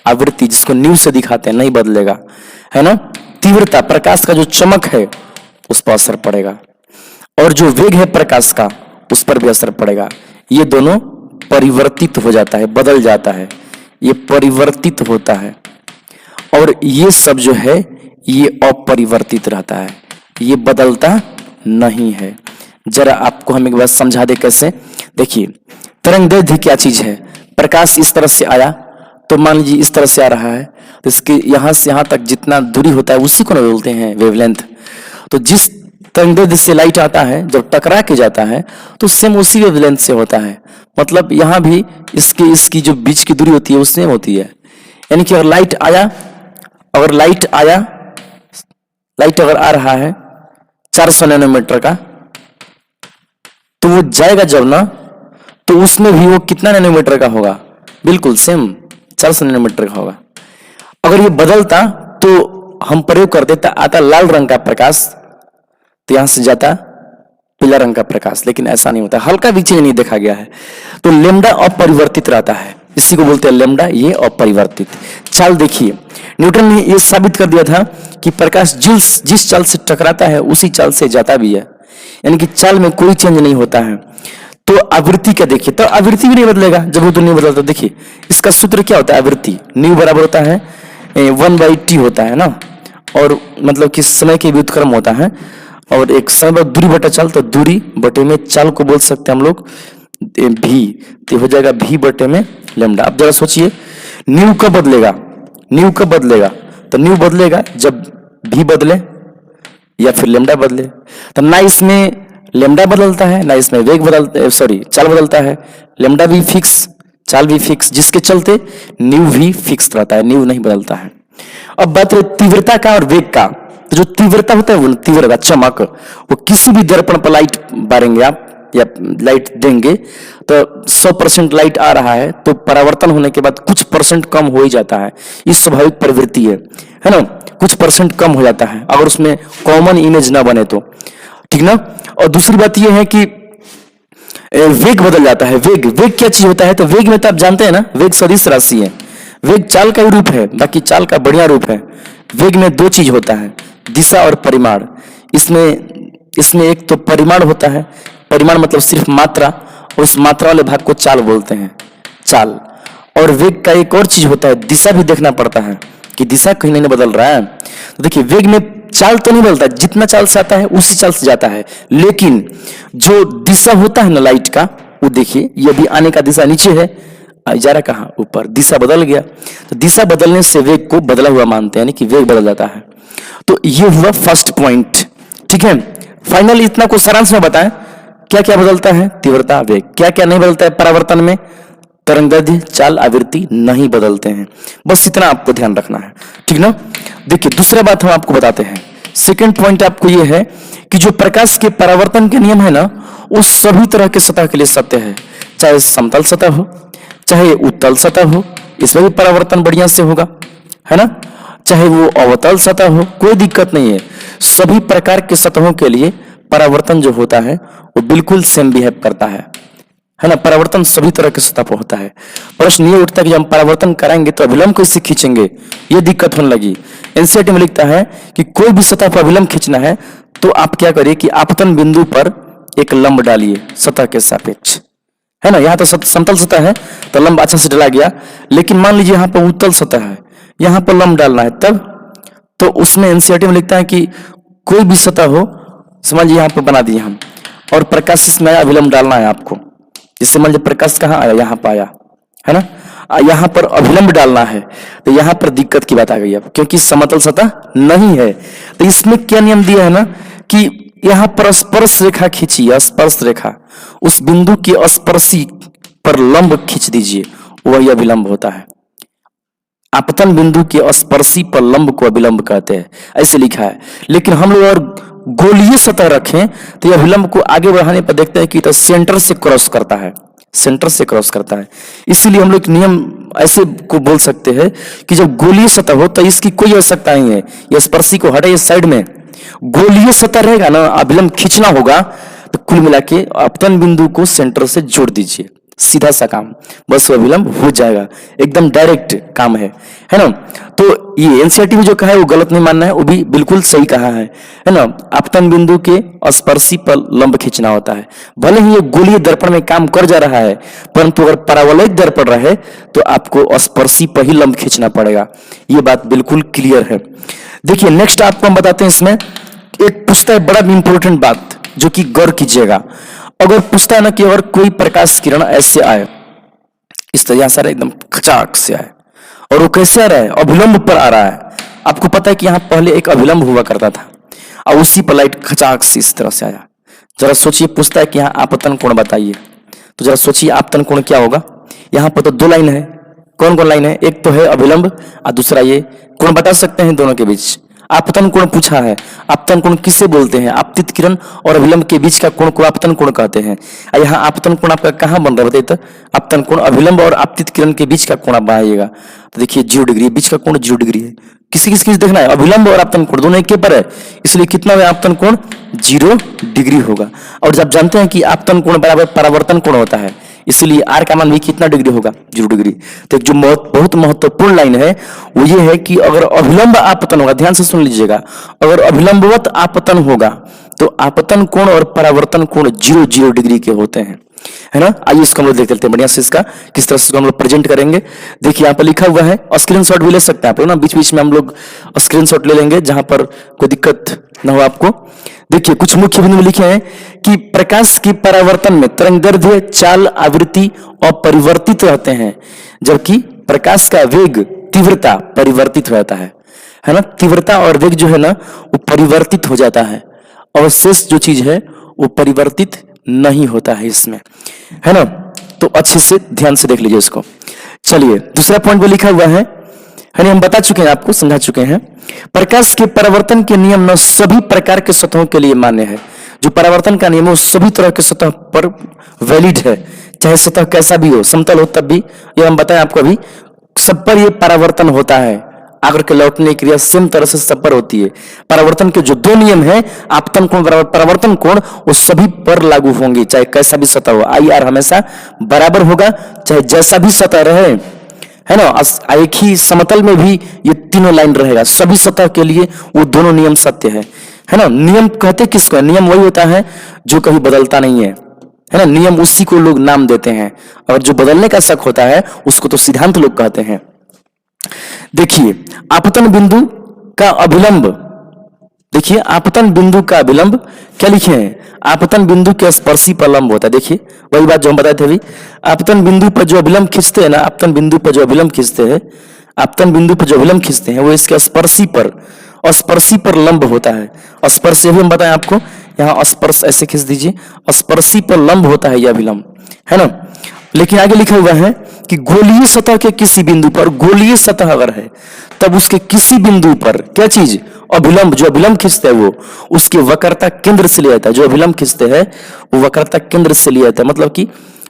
आवृत्ति जिसको न्यूज से दिखाते हैं नहीं बदलेगा, है ना। तीव्रता, प्रकाश का जो चमक है उस पर असर पड़ेगा, और जो वेग है प्रकाश का उस पर भी असर पड़ेगा। ये दोनों परिवर्तित हो जाता है, बदल जाता है, ये परिवर्तित होता है, और ये सब जो है ये अपरिवर्तित रहता है, ये बदलता नहीं है। जरा आपको हम एक बार समझा दे कैसे। देखिए तरंगदैर्घ्य क्या चीज है, प्रकाश इस तरह से आया तो मान लीजिए इस तरह से आ रहा है, तो इसके यहां से यहां तक जितना दूरी होता है उसी को ना बोलते हैं वेवलेंथ। तो जिस तरंगदैर्घ्य से लाइट आता है जब टकरा के जाता है तो सेम उसी वेवलेंथ से होता है, मतलब यहां भी इसकी जो बीच की दूरी होती है वो सेम होती है। यानी कि अगर लाइट आया, लाइट अगर आ रहा है 400 नैनोमीटर का, तो वो जाएगा जब ना, तो उसमें भी वो कितना नैनोमीटर का होगा? बिल्कुल सेम 400 नैनोमीटर का होगा। अगर ये बदलता तो हम प्रयोग कर देता, आता लाल रंग का प्रकाश, तो यहां से जाता पीला रंग का प्रकाश, लेकिन ऐसा नहीं होता, हल्का भी चेंज नहीं देखा गया है। तो लेमडा अपरिवर्तित रहता है, इसी को बोलते हैं लेमडा, ये अपरिवर्तित चाल। देखिए न्यूटन ने ये साबित कर दिया था कि प्रकाश जिस चाल से टकराता है उसी चाल से जाता भी है, यानी कि चाल में कोई चेंज नहीं होता है। तो आवृत्ति का देखिए, तो आवृत्ति भी नहीं बदलेगा जब वो तो नहीं बदलता। देखिए इसका सूत्र क्या होता है, आवृत्ति न्यू बराबर होता है 1/t होता है ना, और मतलब कि समय के व्युत्क्रम होता है, और एक समय दूरी बटा चाल, तो दूरी बटे में चाल को बोल सकते हैं हम लोग भी, तो हो जाएगा भी बटे में लेमडा। अब जरा सोचिए न्यू कब बदलेगा, न्यू कब बदलेगा? तो न्यू बदलेगा जब भी बदले या फिर लेमडा बदले। तो ना इसमें लेमडा बदलता है, ना इसमें वेग बदलता, सॉरी चाल बदलता है, लेमडा भी फिक्स, चाल भी फिक्स, जिसके चलते न्यू भी फिक्स रहता है, न्यू नहीं बदलता है। अब बात रही तीव्रता का और वेग का, तो जो तीव्रता होता है वो तीव्रता चमक, वो किसी भी दर्पण पर लाइट बारेंगे आप या लाइट देंगे तो 100% लाइट आ रहा है, तो परावर्तन होने के बाद कुछ परसेंट कम हो ही जाता है, ये स्वाभाविक प्रवृत्ति है ना, कुछ परसेंट कम हो जाता है अगर उसमें कॉमन इमेज ना बने तो, ठीक ना। और दूसरी बात यह है कि वेग बदल जाता है। वेग क्या चीज होता है? तो वेग में तो आप जानते हैं ना, वेग सदिश राशि है, वेग चाल का ही रूप है, बाकी चाल का बढ़िया रूप है। वेग में दो चीज होता है, दिशा और परिमाण। इसमें एक तो परिमाण होता है, परिमाण मतलब सिर्फ मात्रा, और उस मात्रा वाले भाग को चाल बोलते हैं, चाल। और वेग का एक और चीज होता है, दिशा भी देखना पड़ता है कि दिशा कहीं नहीं बदल रहा है। तो देखिए वेग में चाल तो नहीं बदलता, जितना चाल से आता है उसी चाल से जाता है, लेकिन जो दिशा होता है ना लाइट का, वो देखिए ये भी आने का दिशा नीचे है, जा रहा कहाँ? ऊपर, दिशा बदल गया। तो दिशा बदलने से वेग को बदला हुआ मानते हैं, यानी कि वेग बदल जाता है। तो ये हुआ फर्स्ट पॉइंट, ठीक है। फाइनली इतना को सारांश में बताएं, क्या क्या बदलता है? तीव्रता, वेग। क्या क्या नहीं बदलता है परावर्तन में? तरंगदैर्ध्य, चाल, आवृत्ति नहीं बदलते हैं। बस इतना आपको ध्यान रखना है, ठीक ना। देखिए दूसरा बात हम आपको बताते हैं, सेकंड पॉइंट आपको यह है कि जो प्रकाश के परावर्तन के नियम है ना, वो सभी तरह के सतह के लिए सत्य है, चाहे समतल सतह हो चाहे उत्तल सतह हो, इसमें भी परावर्तन बढ़िया से होगा, है ना। चाहे वो अवतल सतह हो, कोई दिक्कत नहीं है, सभी प्रकार के सतहों के लिए परावर्तन जो होता है वो बिल्कुल सेम बिहेव करता है ना। परावर्तन सभी तरह के सतह पर होता है। प्रश्न ये उठता है कि जब हम परावर्तन कराएंगे तो अभिलंब कैसे खींचेंगे, ये दिक्कत होने लगी। एनसीईआरटी में लिखता है कि कोई भी सतह पर अभिलंब खींचना है तो आप क्या करिए कि आपतन बिंदु पर एक लंब डालिए सतह के सापेक्ष, है ना। यहाँ तो समतल सतह है तो लंब अच्छा से डाला गया, लेकिन मान लीजिए यहाँ पर उत्तल सतह है, यहाँ पर लंब डालना है तब, तो उसमें एनसीईआरटी में लिखता है कि कोई भी सतह हो, समझिए यहाँ पर बना दिए हम, और प्रकाश में अभिलंब डालना है आपको। जिससे मान लीजिए प्रकाश कहाँ आया, यहाँ पर आया, है ना, यहाँ पर अभिलंब डालना है, तो यहाँ पर दिक्कत की बात आ गई अब, क्योंकि समतल सतह नहीं है। तो इसमें क्या नियम दिया है ना कि यहाँ पर स्पर्श रेखा खींचिए, स्पर्श रेखा, उस बिंदु की स्पर्शी पर लंब खींच दीजिए, वही अभिलंब होता है। आपतन बिंदु के स्पर्शी पर लंब को अभिलंब कहते हैं, ऐसे लिखा है। लेकिन हम लोग और गोलीय सतह रखें तो यह अभिलंब को आगे बढ़ाने पर देखते हैं कि तो सेंटर से क्रॉस करता है, सेंटर से क्रॉस करता है। इसीलिए हम लोग नियम ऐसे को बोल सकते हैं कि जब गोलीय सतह हो तो इसकी कोई आवश्यकता नहीं है, यह स्पर्शी को हटाइए साइड में, गोलीय सतह रहेगा ना, अभिलंब खींचना होगा, तो कुल मिला के आपतन बिंदु को सेंटर से जोड़ दीजिए, सीधा सा काम, बस वो अभिलंब हो जाएगा, एकदम डायरेक्ट काम है ना। तो ये एनसीईआरटी में जो कहा है वो गलत नहीं मानना है, वो भी बिल्कुल सही कहा है ना। आपतन बिंदु के स्पर्शी पर लंब खींचना होता है। भले ही ये गोलीय दर्पण में काम कर जा रहा है, परंतु अगर परावलयिक दर्पण रहे तो आपको स्पर्शी पर ही लंब खींचना पड़ेगा, ये बात बिल्कुल क्लियर है। देखिए नेक्स्ट आपको हम बताते हैं, इसमें एक पूछता है बड़ा इंपॉर्टेंट बात जो कि गौर कीजिएगा। अगर पूछता है ना कि अगर कोई प्रकाश किरण ऐसे आए, इस तरह से एकदम खचाक से आए, और वो कैसे आ रहा है, अभिलंब पर आ रहा है। आपको पता है कि यहाँ पहले एक अभिलंब हुआ करता था और उसी पर लाइट खचाक से इस तरह से आया। जरा सोचिए, पूछता है कि यहाँ आपतन कोण बताइए, तो जरा सोचिए आपतन कोण क्या होगा। यहाँ पर तो दो लाइन है, कौन कौन लाइन है? एक तो है अभिलंब और दूसरा ये कोण बता सकते हैं दोनों के बीच। आपतन कोण पूछा है। आपतन कोण किसे बोलते हैं? आपतित किरण और अभिलंब के बीच का कोण को आपतन कोण कहते हैं। यहाँ आपतन कोण आपका कहाँ बन रहा है बताइए तो? आपतन कोण अभिलंब और आपतित किरण के बीच का कोण आप बनाइएगा तो देखिए 0 डिग्री, बीच का कोण 0 डिग्री है। किसी किसी देखना है अभिलंब और आपतन कोण दोनों एक के पर है, इसलिए कितना है आपतन कोण 0 डिग्री होगा। और जब जानते हैं कि आपतन कोण बराबर परावर्तन कोण होता है, इसलिए आर का मान भी कितना डिग्री होगा? 0 डिग्री। तो एक जो बहुत महत्वपूर्ण लाइन है वो ये है कि अगर अभिलंब आपतन होगा, ध्यान से सुन लीजिएगा, अगर अभिलंबवत आपतन होगा तो आपतन कोण और परावर्तन कोण 0 डिग्री के होते हैं, है ना। आइए इसको हम लोग देख लेते हैं बढ़िया से, इसका किस तरह से हम लोग प्रेजेंट करेंगे। देखिए यहाँ पर लिखा हुआ है, स्क्रीनशॉट भी ले सकते हैं आप लोग ना, बीच बीच में हम लोग स्क्रीनशॉट ले लेंगे जहां पर कोई दिक्कत ना हो आपको। देखिए कुछ मुख्य बिंदु लिखे हैं कि प्रकाश की परावर्तन में तरंगदैर्ध्य, चाल, आवृत्ति अपरिवर्तित रहते हैं, जबकि प्रकाश का वेग, तीव्रता परिवर्तित रहता है ना। तीव्रता और वेग जो है ना वो परिवर्तित हो जाता है, और शेष जो चीज है वो परिवर्तित नहीं होता है इसमें, है ना। तो अच्छे से ध्यान से देख लीजिए इसको। चलिए दूसरा पॉइंट भी लिखा हुआ है ना, हम बता चुके हैं, आपको समझा चुके हैं। प्रकाश के परावर्तन के नियम न सभी प्रकार के सतहों के लिए मान्य है। जो परावर्तन का नियम है वो सभी तरह के सतह पर वैलिड है, चाहे सतह कैसा भी हो, समतल हो तब भी, ये हम बताएं आपको अभी, सब पर ये परावर्तन होता है। आकर के लौटने की क्रिया सेम तरह से सब पर होती है। परावर्तन के जो 2 नियम है, आपतन कोण बराबर परावर्तन कोण, वो सभी पर लागू होंगे, चाहे कैसा भी सतह हो। आई आर हमेशा बराबर होगा, चाहे जैसा भी सतह रहे, है ना। एक ही समतल में भी ये तीनों लाइन रहेगा, सभी सतह के लिए वो दोनों नियम सत्य है ना। नियम कहते किसको है? नियम वही होता है जो कभी बदलता नहीं है ना। नियम उसी को लोग नाम देते हैं, और जो बदलने का शक होता है उसको तो सिद्धांत लोग कहते हैं। देखिए आपतन बिंदु का अभिलंब, देखिए आपतन बिंदु का अभिलंब क्या लिखे हैं? आपतन बिंदु के स्पर्शी पर लंब होता है। देखिए वही बात जो हम बताए थे अभी, आपतन बिंदु पर जो अभिलंब खींचते हैं ना, आपतन बिंदु पर जो अभिलंब खींचते हैं, आपतन बिंदु पर जो अभिलंब खींचते हैं वो इसके स्पर्शी पर लंब होता है। स्पर्श भी हम बताएं आपको, यहाँ स्पर्श ऐसे खींच दीजिए, स्पर्शी पर लंब होता है यह अभिलंब, है ना। लेकिन आगे लिखा हुआ है कि गोलीय सतह के किसी बिंदु पर, गोलीय सतह अगर है तब उसके किसी बिंदु पर क्या चीज? अभिलंब, जो अभिलंब खींचते हैं वो उसके वक्रता केंद्र से लिया जाता है। जो अभिलंब खींचते हैं वो वक्रता केंद्र से लिया जाता है, मतलब कि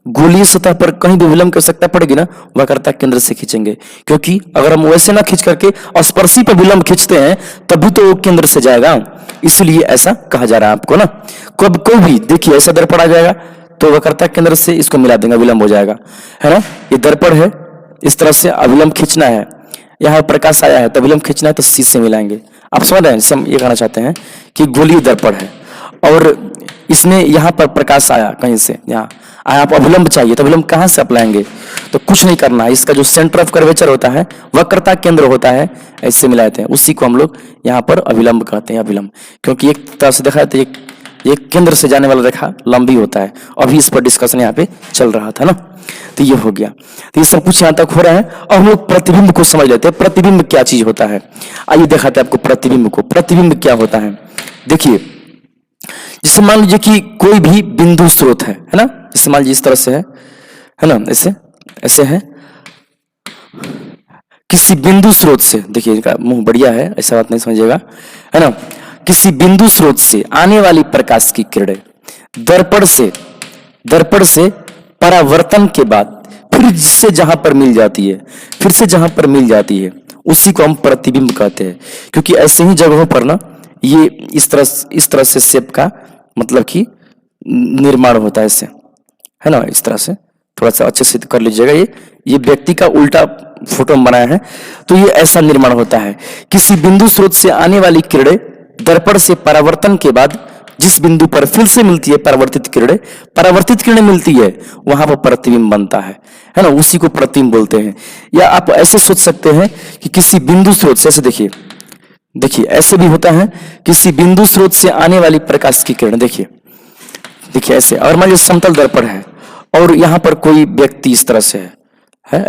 गोलीय सतह पर कहीं भी अभिलंब की आवश्यकता पड़ेगी ना, वक्रता केंद्र से खींचेंगे, क्योंकि अगर हम वैसे ना खींच करके स्पर्शी पर अभिलंब खींचते हैं तभी तो वो केंद्र से जाएगा, इसलिए ऐसा कहा जा रहा है आपको ना। कब कोई भी देखिए ऐसा दर्पण आ जाएगा तो वक्रता केंद्र से इसको मिला देंगे, अभिलंब हो जाएगा, है ना। ये दर्पण है, इस तरह से अभिलंब खींचना है, यहाँ प्रकाश आया है तो अभिलंब खींचना है तो सी से मिलाएंगे। आप समझ रहे हैं? हम ये कहना चाहते हैं कि गोलीय दर्पण है और इसमें यहाँ पर प्रकाश आया कहीं से, यहाँ आया, आप अभिलंब चाहिए तो अभिलंब कहाँ से आप लाएंगे? तो कुछ नहीं करना है, इसका जो सेंटर ऑफ कर्वेचर होता है, वक्रता केंद्र होता है, ऐसे मिलाते हैं, उसी को हम लोग यहाँ पर अभिलंब कहते हैं। अभिलंब क्योंकि एक तरह से देखा तो एक केंद्र से जाने वाला रेखा लंबी होता है। अभी इस पर डिस्कशन यहाँ पे चल रहा था ना, तो ये हो गया। तो ये सब कुछ यहाँ तक हो रहा है। और हम लोग प्रतिबिंब को समझ लेते हैं, प्रतिबिंब क्या चीज होता है। आइए दिखाते हैं आपको प्रतिबिंब को। प्रतिबिंब क्या होता है? देखिए जैसे मान लीजिए कि कोई भी बिंदु स्रोत है ना, जैसे मान लीजिए इस तरह से है ना, ऐसे ऐसे है, किसी बिंदु स्रोत से, देखिए इनका मुंह बढ़िया है, ऐसा बात नहीं समझिएगा, है ना। किसी बिंदु स्रोत से आने वाली प्रकाश की किरणें दर्पण से परावर्तन के बाद फिर से जहां पर मिल जाती है, उसी को हम प्रतिबिंब कहते हैं। क्योंकि ऐसे ही जगहों पर ना ये इस तरह से शेप का मतलब कि निर्माण होता है इससे, है ना। इस तरह से थोड़ा सा अच्छे से कर लीजिएगा, ये व्यक्ति का उल्टा फोटो बनाया है, तो ये ऐसा निर्माण होता है। किसी बिंदु स्रोत से आने वाली किरणें दर्पण से परावर्तन के बाद जिस बिंदु पर फिर से मिलती है परावर्तित किरणें मिलती है, वहां पर प्रतिबिंब बनता है ना, उसी को प्रतिबिंब बोलते हैं। या आप ऐसे सोच सकते हैं कि किसी बिंदु स्रोत से, ऐसे देखिए ऐसे भी होता है, किसी बिंदु स्रोत से आने वाली प्रकाश की किरण, देखिए ऐसे, और मान लीजिए समतल दर्पण है और यहाँ पर कोई व्यक्ति इस तरह से है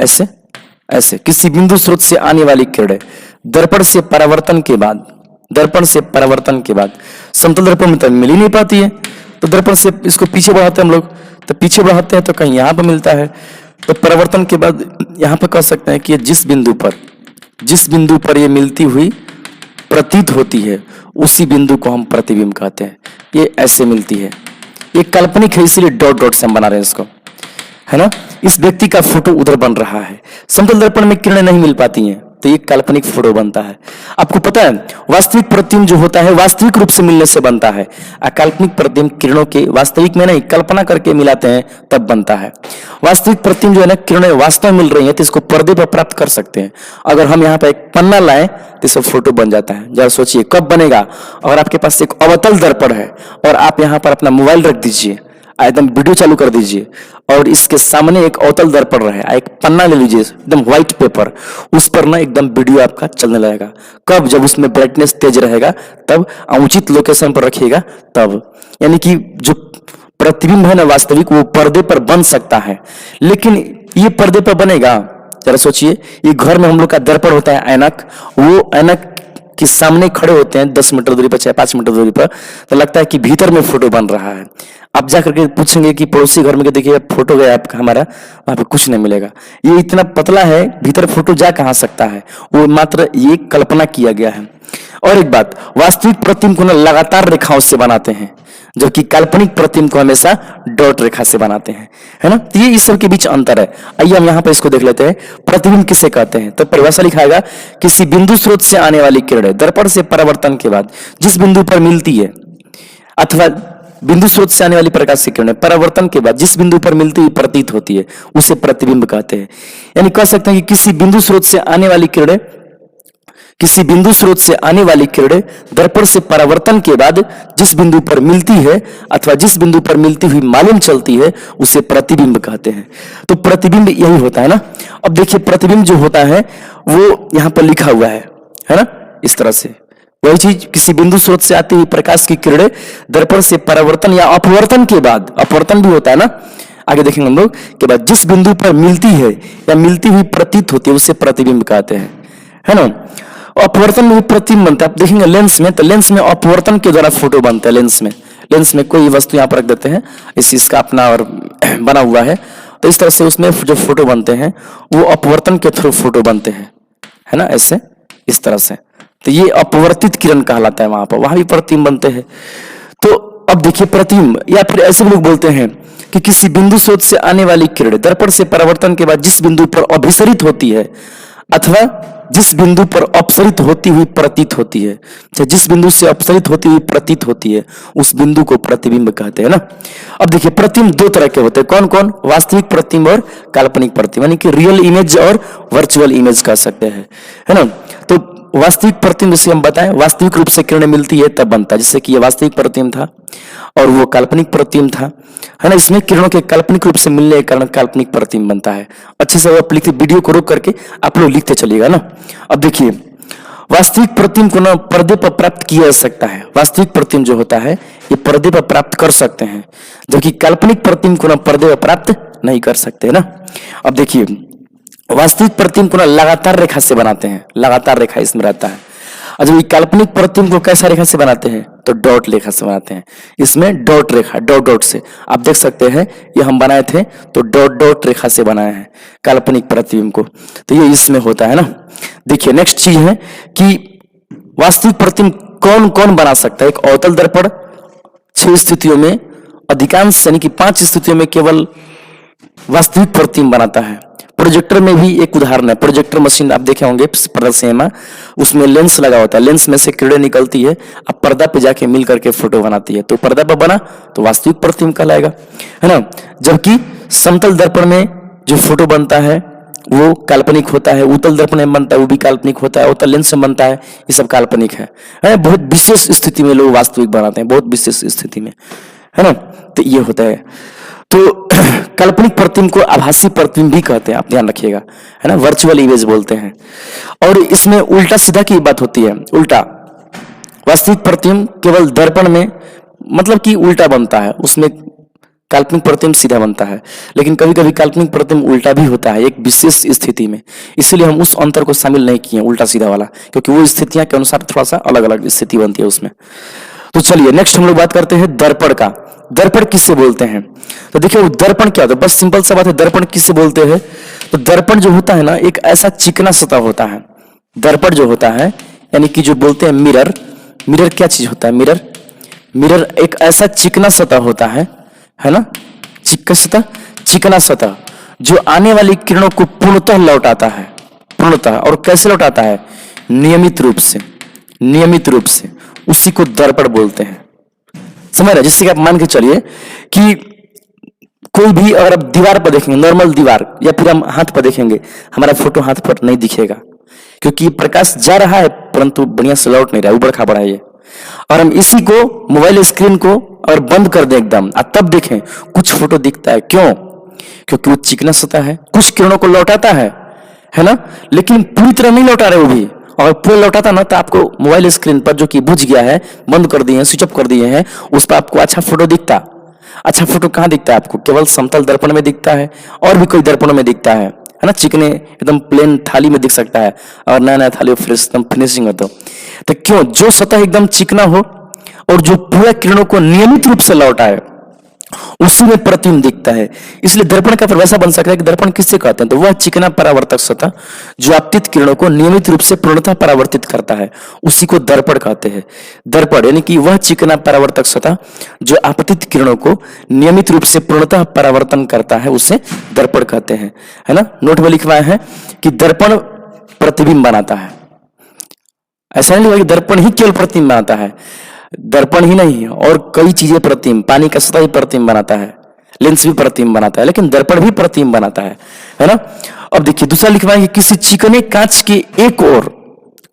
ऐसे किसी बिंदु स्रोत से आने वाली किरणें दर्पण से परावर्तन के बाद समतल दर्पण में तो मिल ही नहीं पाती है, तो दर्पण से इसको पीछे बढ़ाते हैं हम लोग, तो पीछे बढ़ाते हैं तो कहीं यहाँ पर मिलता है, तो परावर्तन के बाद यहाँ पर कह सकते हैं कि जिस बिंदु पर ये मिलती हुई प्रतीत होती है उसी बिंदु को हम प्रतिबिंब कहते हैं। ये ऐसे मिलती है, ये काल्पनिक है इसलिए डॉट डॉट से हम बना रहे हैं इसको, है ना। इस व्यक्ति का फोटो उधर बन रहा है, समतल दर्पण में किरणें नहीं मिल पाती हैं तो ये काल्पनिक फोटो बनता है। आपको पता है वास्तविक प्रतिबिंब जो होता है वास्तविक रूप से मिलने से बनता है, काल्पनिक प्रतिबिंब किरणों के वास्तविक में नहीं कल्पना करके मिलाते हैं तब बनता है। वास्तविक प्रतिबिंब जो है ना किरणें वास्तव में मिल रही है तो इसको पर्दे पर प्राप्त कर सकते हैं। अगर हम यहाँ पे एक पन्ना लाएं तो इसका फोटो बन जाता है। जरा सोचिए कब बनेगा, अगर आपके पास एक अवतल दर्पण है और आप यहाँ पर अपना मोबाइल रख दीजिए, एकदम वीडियो चालू कर दीजिए और इसके सामने एक अवतल दर्पण रहे, एक पन्ना ले लीजिए एकदम व्हाइट पेपर, उस पर ना एकदम वीडियो आपका चलने लगेगा। कब? जब उसमें ब्राइटनेस तेज रहेगा तब, उचित लोकेशन पर रखिएगा तब। यानी कि जो प्रतिबिंब है ना वास्तविक वो पर्दे पर बन सकता है, लेकिन ये पर्दे पर बनेगा? जरा सोचिए, ये घर में हम लोग का दर्पण होता है ऐनक, वो ऐनक के सामने खड़े होते हैं 10 मीटर दूरी पर चाहे 5 मीटर दूरी पर, तो लगता है कि भीतर में फोटो बन रहा है। आप जाकर के पूछेंगे कि पड़ोसी घर में देखिए फोटो गया आपका हमारा, वहां पे कुछ नहीं मिलेगा। ये इतना पतला है, भीतर फोटो जा कहां सकता है, वो मात्र ये कल्पना किया गया है। और एक बात, वास्तविक प्रतिबिंब को ना लगातार रेखाओं से बनाते हैं जबकि काल्पनिक प्रतिबिंब को हमेशा डॉट रेखा से बनाते हैं, है ना। तो ये इस सब के बीच अंतर है। आइए हम यहाँ पर इसको देख लेते हैं। प्रतिबिंब किसे कहते हैं? तो परिभाषा लिखाएगा, किसी बिंदु स्रोत से आने वाली किरणें दर्पण से परावर्तन के बाद जिस बिंदु पर मिलती है, अथवा बिंदु स्रोत से आने वाली प्रकाश की किरणें परावर्तन के बाद जिस बिंदु पर मिलती हुई प्रतीत होती है उसे प्रतिबिंब कहते हैं। यानी कह सकते हैं कि किसी बिंदु स्रोत से आने वाली किरणें दर्पण से परावर्तन के बाद जिस बिंदु पर मिलती है अथवा जिस बिंदु पर मिलती हुई मालूम चलती है उसे प्रतिबिंब कहते हैं। तो प्रतिबिंब यही होता है ना। अब देखिए प्रतिबिंब जो होता है वो यहां पर लिखा हुआ है ना, इस तरह से। वही चीज, किसी बिंदु स्रोत से आती हुई प्रकाश की किरणें दर्पण से परावर्तन या अपवर्तन के बाद, अपवर्तन भी होता है ना, आगे देखेंगे हम लोग, के बाद जिस बिंदु पर मिलती है या मिलती हुई प्रतीत होती है उसे प्रतिबिंब कहते हैं, है ना। अपवर्तन में भी प्रतिबिंब बनता है। आप देखेंगे लेंस में, तो लेंस में अपवर्तन के द्वारा फोटो बनता है। लेंस में कोई वस्तु यहाँ पर रख देते हैं, इसका अपना और बना हुआ है, तो इस तरह से उसमें जो फोटो बनते हैं वो अपवर्तन के थ्रू फोटो बनते हैं, है ना, ऐसे इस तरह से। तो ये अपवर्तित किरण कहलाता है, वहां भी प्रतिबिंब बनते हैं। तो अब देखिए प्रतिबिंब, या फिर ऐसे भी लोग बोलते हैं कि किसी बिंदु स्रोत से आने वाली किरण दर्पण से परावर्तन के बाद जिस बिंदु पर अभिसरित होती है अथवा जिस बिंदु पर अपसरित होती हुई प्रतीत होती है, चाहे जिस बिंदु से अपसरित होती हुई प्रतीत होती है उस बिंदु को प्रतिबिंब कहते हैं ना। अब देखिए प्रतिबिंब दो तरह के होते हैं, कौन कौन? वास्तविक प्रतिबिंब और काल्पनिक प्रतिबिंब, यानी कि रियल इमेज और वर्चुअल इमेज कह सकते हैं, है ना। तो वास्तविक प्रतिबिंब जैसे हम बताएं वास्तविक रूप से किरणें मिलती है तब बनता है, जैसे कि ये वास्तविक प्रतिबिंब था और वो काल्पनिक प्रतिबिंब था, है ना। इसमें किरणों के काल्पनिक रूप से मिलने के कारण काल्पनिक प्रतिबिंब बनता है। अच्छे से आप लिखते, वीडियो को रोक करके आप लोग लिखते चलिएगा ना। अब देखिए वास्तविक प्रतिबिंब को ना पर्दे पर प्राप्त किया जा सकता है। वास्तविक प्रतिबिंब जो होता है ये पर्दे पर प्राप्त कर सकते हैं, जबकि काल्पनिक प्रतिबिंब को ना पर्दे पर प्राप्त नहीं कर सकते ना। अब देखिए वास्तविक प्रतिबिंब को ना लगातार रेखा से बनाते हैं, लगातार रेखा इसमें रहता है। और जब ये काल्पनिक प्रतिबिंब को कैसा रेखा से बनाते हैं? तो डॉट रेखा से बनाते हैं। इसमें डॉट रेखा, डॉट डॉट से आप देख सकते हैं, ये हम बनाए थे तो डॉट डॉट रेखा से बनाए हैं काल्पनिक प्रतिबिंब को, तो ये इसमें होता है ना। देखिए नेक्स्ट चीज है कि वास्तविक प्रतिबिंब कौन कौन बना सकता है? एक अवतल दर्पण 6 स्थितियों में, अधिकांश यानी कि 5 स्थितियों में केवल वास्तविक प्रतिबिंब बनाता है। प्रोजेक्टर में भी एक उदाहरण है, प्रोजेक्टर मशीन आप देखे होंगे प्रदर्शन में, उसमें लेंस लगा होता है, लेंस में से किरणें निकलती है, अब पर्दा पे जाके मिल करके फोटो बनाती है, तो पर्दा पर बना तो वास्तविक प्रतिबिंब कहलाएगा, है ना। जबकि समतल दर्पण में जो फोटो बनता है वो काल्पनिक होता है, उत्तल दर्पण में बनता है वो भी काल्पनिक होता है, उत्तल लेंस में बनता है, ये सब काल्पनिक है। बहुत विशेष स्थिति में लोग वास्तविक बनाते हैं, बहुत विशेष स्थिति में, है ना। तो ये होता है। तो काल्पनिक प्रतिबिंब को आभासी प्रतिबिंब भी कहते हैं, आप ध्यान रखिएगा, है ना, वर्चुअल इमेज बोलते हैं। और इसमें उल्टा सीधा की बात होती है, उल्टा वास्तविक प्रतिबिंब केवल दर्पण में मतलब कि उल्टा बनता है, उसमें काल्पनिक प्रतिबिंब सीधा बनता है, लेकिन कभी कभी काल्पनिक प्रतिबिंब उल्टा भी होता है एक विशेष स्थिति में, इसलिए हम उस अंतर को शामिल नहीं किए उल्टा सीधा वाला, क्योंकि वो स्थितियां के अनुसार थोड़ा सा अलग अलग स्थिति बनती है उसमें। तो चलिए नेक्स्ट हम लोग बात करते हैं दर्पण का। दर्पण किससे बोलते हैं? तो देखिए वो दर्पण क्या होता है, बस सिंपल सा बात है, दर्पण किससे बोलते हैं? तो दर्पण जो होता है ना, एक ऐसा चिकना सतह होता है। दर्पण जो होता है यानी कि जो बोलते हैं मिरर, मिरर क्या चीज होता है? मिरर, मिरर एक ऐसा चिकना सतह होता है ना, चिकना सतह, चिकना सतह जो आने वाली किरणों को पूर्णतः लौटाता है, पूर्णतः। और कैसे लौटाता है? नियमित रूप से, नियमित रूप से, उसी को दर्पण बोलते हैं। समझ रहे? जिससे कि आप मान के चलिए कि कोई भी अगर आप दीवार पर देखेंगे, नॉर्मल दीवार, या फिर हम हाथ पर देखेंगे, हमारा फोटो हाथ पर नहीं दिखेगा क्योंकि प्रकाश जा रहा है परंतु बढ़िया से लौट नहीं रहा है, उबड़ खाबड़ है ये। और हम इसी को मोबाइल स्क्रीन को और बंद कर दें एकदम और तब देखें, कुछ फोटो दिखता है। क्यों? क्योंकि वो चिकना सतह है, कुछ किरणों को लौटाता है ना, लेकिन पूरी तरह नहीं लौटा रहे वो भी। और पूरा लौटाता ना तो आपको मोबाइल स्क्रीन पर जो कि बुझ गया है, बंद कर दिए हैं, स्विच ऑफ कर दिए हैं, उस पर आपको अच्छा फोटो दिखता। अच्छा फोटो कहाँ दिखता है आपको? केवल समतल दर्पण में दिखता है और भी कोई दर्पणों में दिखता है ना। चिकने एकदम प्लेन थाली में दिख सकता है और नया नया थाली फ्रेश एकदम फिनिशिंग हो। तो क्यों? जो सतह एकदम चिकना हो और जो पूरा किरणों को नियमित रूप से लौटाए, उसी में प्रतिबिंब दिखता है। इसलिए दर्पण का वैसा बन सकता है कि दर्पण किससे कहते हैं? तो वह चिकना परावर्तक सतह जो आपतित किरणों को नियमित रूप से पूर्णतः परावर्तित करता है, उसी को दर्पण कहते हैं। दर्पण यानी कि वह चिकना परावर्तक सतह जो आपतित किरणों को नियमित रूप से पूर्णतः परावर्तन करता है, उसे दर्पण कहते हैं, है ना। नोट में लिखवाए हैं कि दर्पण प्रतिबिंब बनाता है। ऐसा नहीं लिखा कि दर्पण ही केवल प्रतिबिंब बनाता है, दर्पण ही नहीं और कई चीजें प्रतिबिंब, पानी का सतह भी प्रतिबिंब बनाता है, लेंस भी प्रतिबिंब बनाता है, लेकिन दर्पण भी प्रतिबिंब बनाता है ना। अब देखिए दूसरा लिखवाएंगे, किसी चिकने कांच के एक ओर,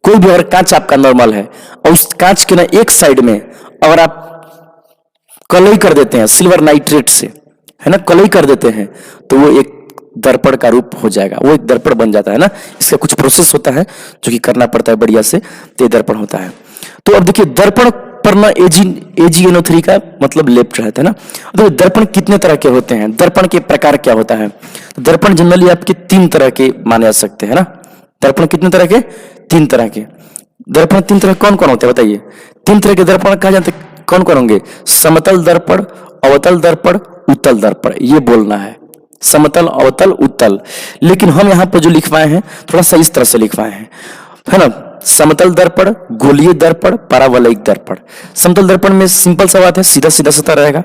कोई भी अगर कांच आपका नॉर्मल है और उस कांच के ना एक साइड में अगर आप कलई कर देते हैं सिल्वर नाइट्रेट से, है ना, कलई कर देते हैं, तो वो एक दर्पण का रूप हो जाएगा, वो एक दर्पण बन जाता है ना। इसका कुछ प्रोसेस होता है जो कि करना पड़ता है बढ़िया से, तो ये दर्पण होता है। तो अब देखिए दर्पण पर ना AgNO3 का मतलब लेफ्ट रहता है ना। तो दर्पण कितने तरह के होते हैं? दर्पण के प्रकार क्या होता है? तो दर्पण जनरली आपके 3 तरह के माने जा सकते हैं ना। दर्पण कितने तरह के? 3 तरह के। दर्पण 3 तरह कौन कौन होते हैं बताइए? 3 तरह के दर्पण कहा जाते कौन कौन होंगे? समतल दर्पण, अवतल दर्पण, उत्तल दर्पण, ये बोलना है। समतल, अवतल, उत्तल। लेकिन हम यहाँ पर जो लिखवाए हैं थोड़ा सा इस तरह से लिखवाए हैं, है ना। समतल दर्पण, गोलीय दर्पण, परावलयिक दर्पण। समतल दर्पण में सिंपल सा बात है, सीधा सीधा सतह रहेगा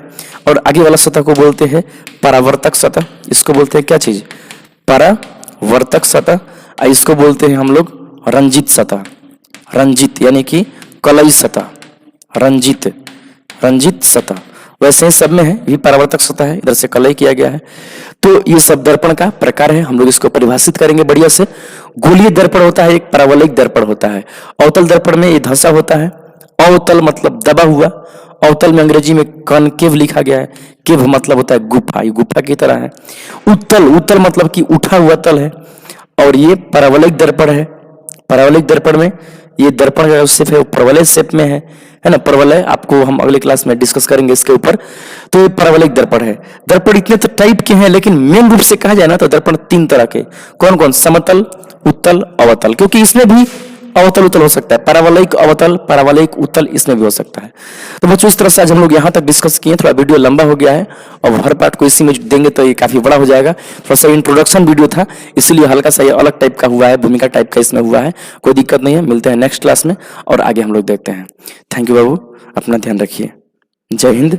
और आगे वाला सतह को बोलते हैं परावर्तक सतह। इसको बोलते हैं क्या चीज? परावर्तक सतह। इसको बोलते हैं हम लोग रंजित सतह। रंजित यानी कि कलई सतह, रंजित, रंजित सतह। वैसे ही सब में है, ये परावर्तक सतह है, इधर से कलई किया गया है। तो ये सब दर्पण का प्रकार है, हम लोग इसको परिभाषित करेंगे बढ़िया से। गोलीय दर्पण होता है, एक परावलयिक दर्पण होता है। अवतल दर्पण में ये धंसा होता है, अवतल मतलब दबा हुआ। अवतल में अंग्रेजी में कॉनकेव लिखा गया है, केव मतलब होता है गुफा, ये गुफा की तरह है। उत्तल, उत्तल मतलब कि उठा हुआ तल है। और ये परावलयिक दर्पण है। परावलयिक दर्पण में ये दर्पण का शेप है वो परवलय शेप में है ना। परवलय आपको हम अगले क्लास में डिस्कस करेंगे इसके ऊपर। तो ये परवलयिक दर्पण है। दर्पण इतने तो टाइप के हैं, लेकिन मेन रूप से कहा जाए ना तो दर्पण 3 तरह के। कौन कौन? समतल, उत्तल, अवतल। क्योंकि इसमें भी अवतल उत्तल हो सकता है, परावलयिक अवतल, परावलयिक उत्तल, इसमें भी हो सकता है। तो बच्चों इस तरह से आज हम लोग यहाँ तक डिस्कस किए। थोड़ा वीडियो लंबा हो गया है और हर पार्ट को इसी में देंगे तो ये काफी बड़ा हो जाएगा। थोड़ा सा इंट्रोडक्शन वीडियो था, इसलिए हल्का सा ये अलग टाइप का हुआ है, भूमिका टाइप का इसमें हुआ है। कोई दिक्कत नहीं है, मिलते हैं नेक्स्ट क्लास में और आगे हम लोग देखते हैं। थैंक यू बाबू, अपना ध्यान रखिए। जय हिंद,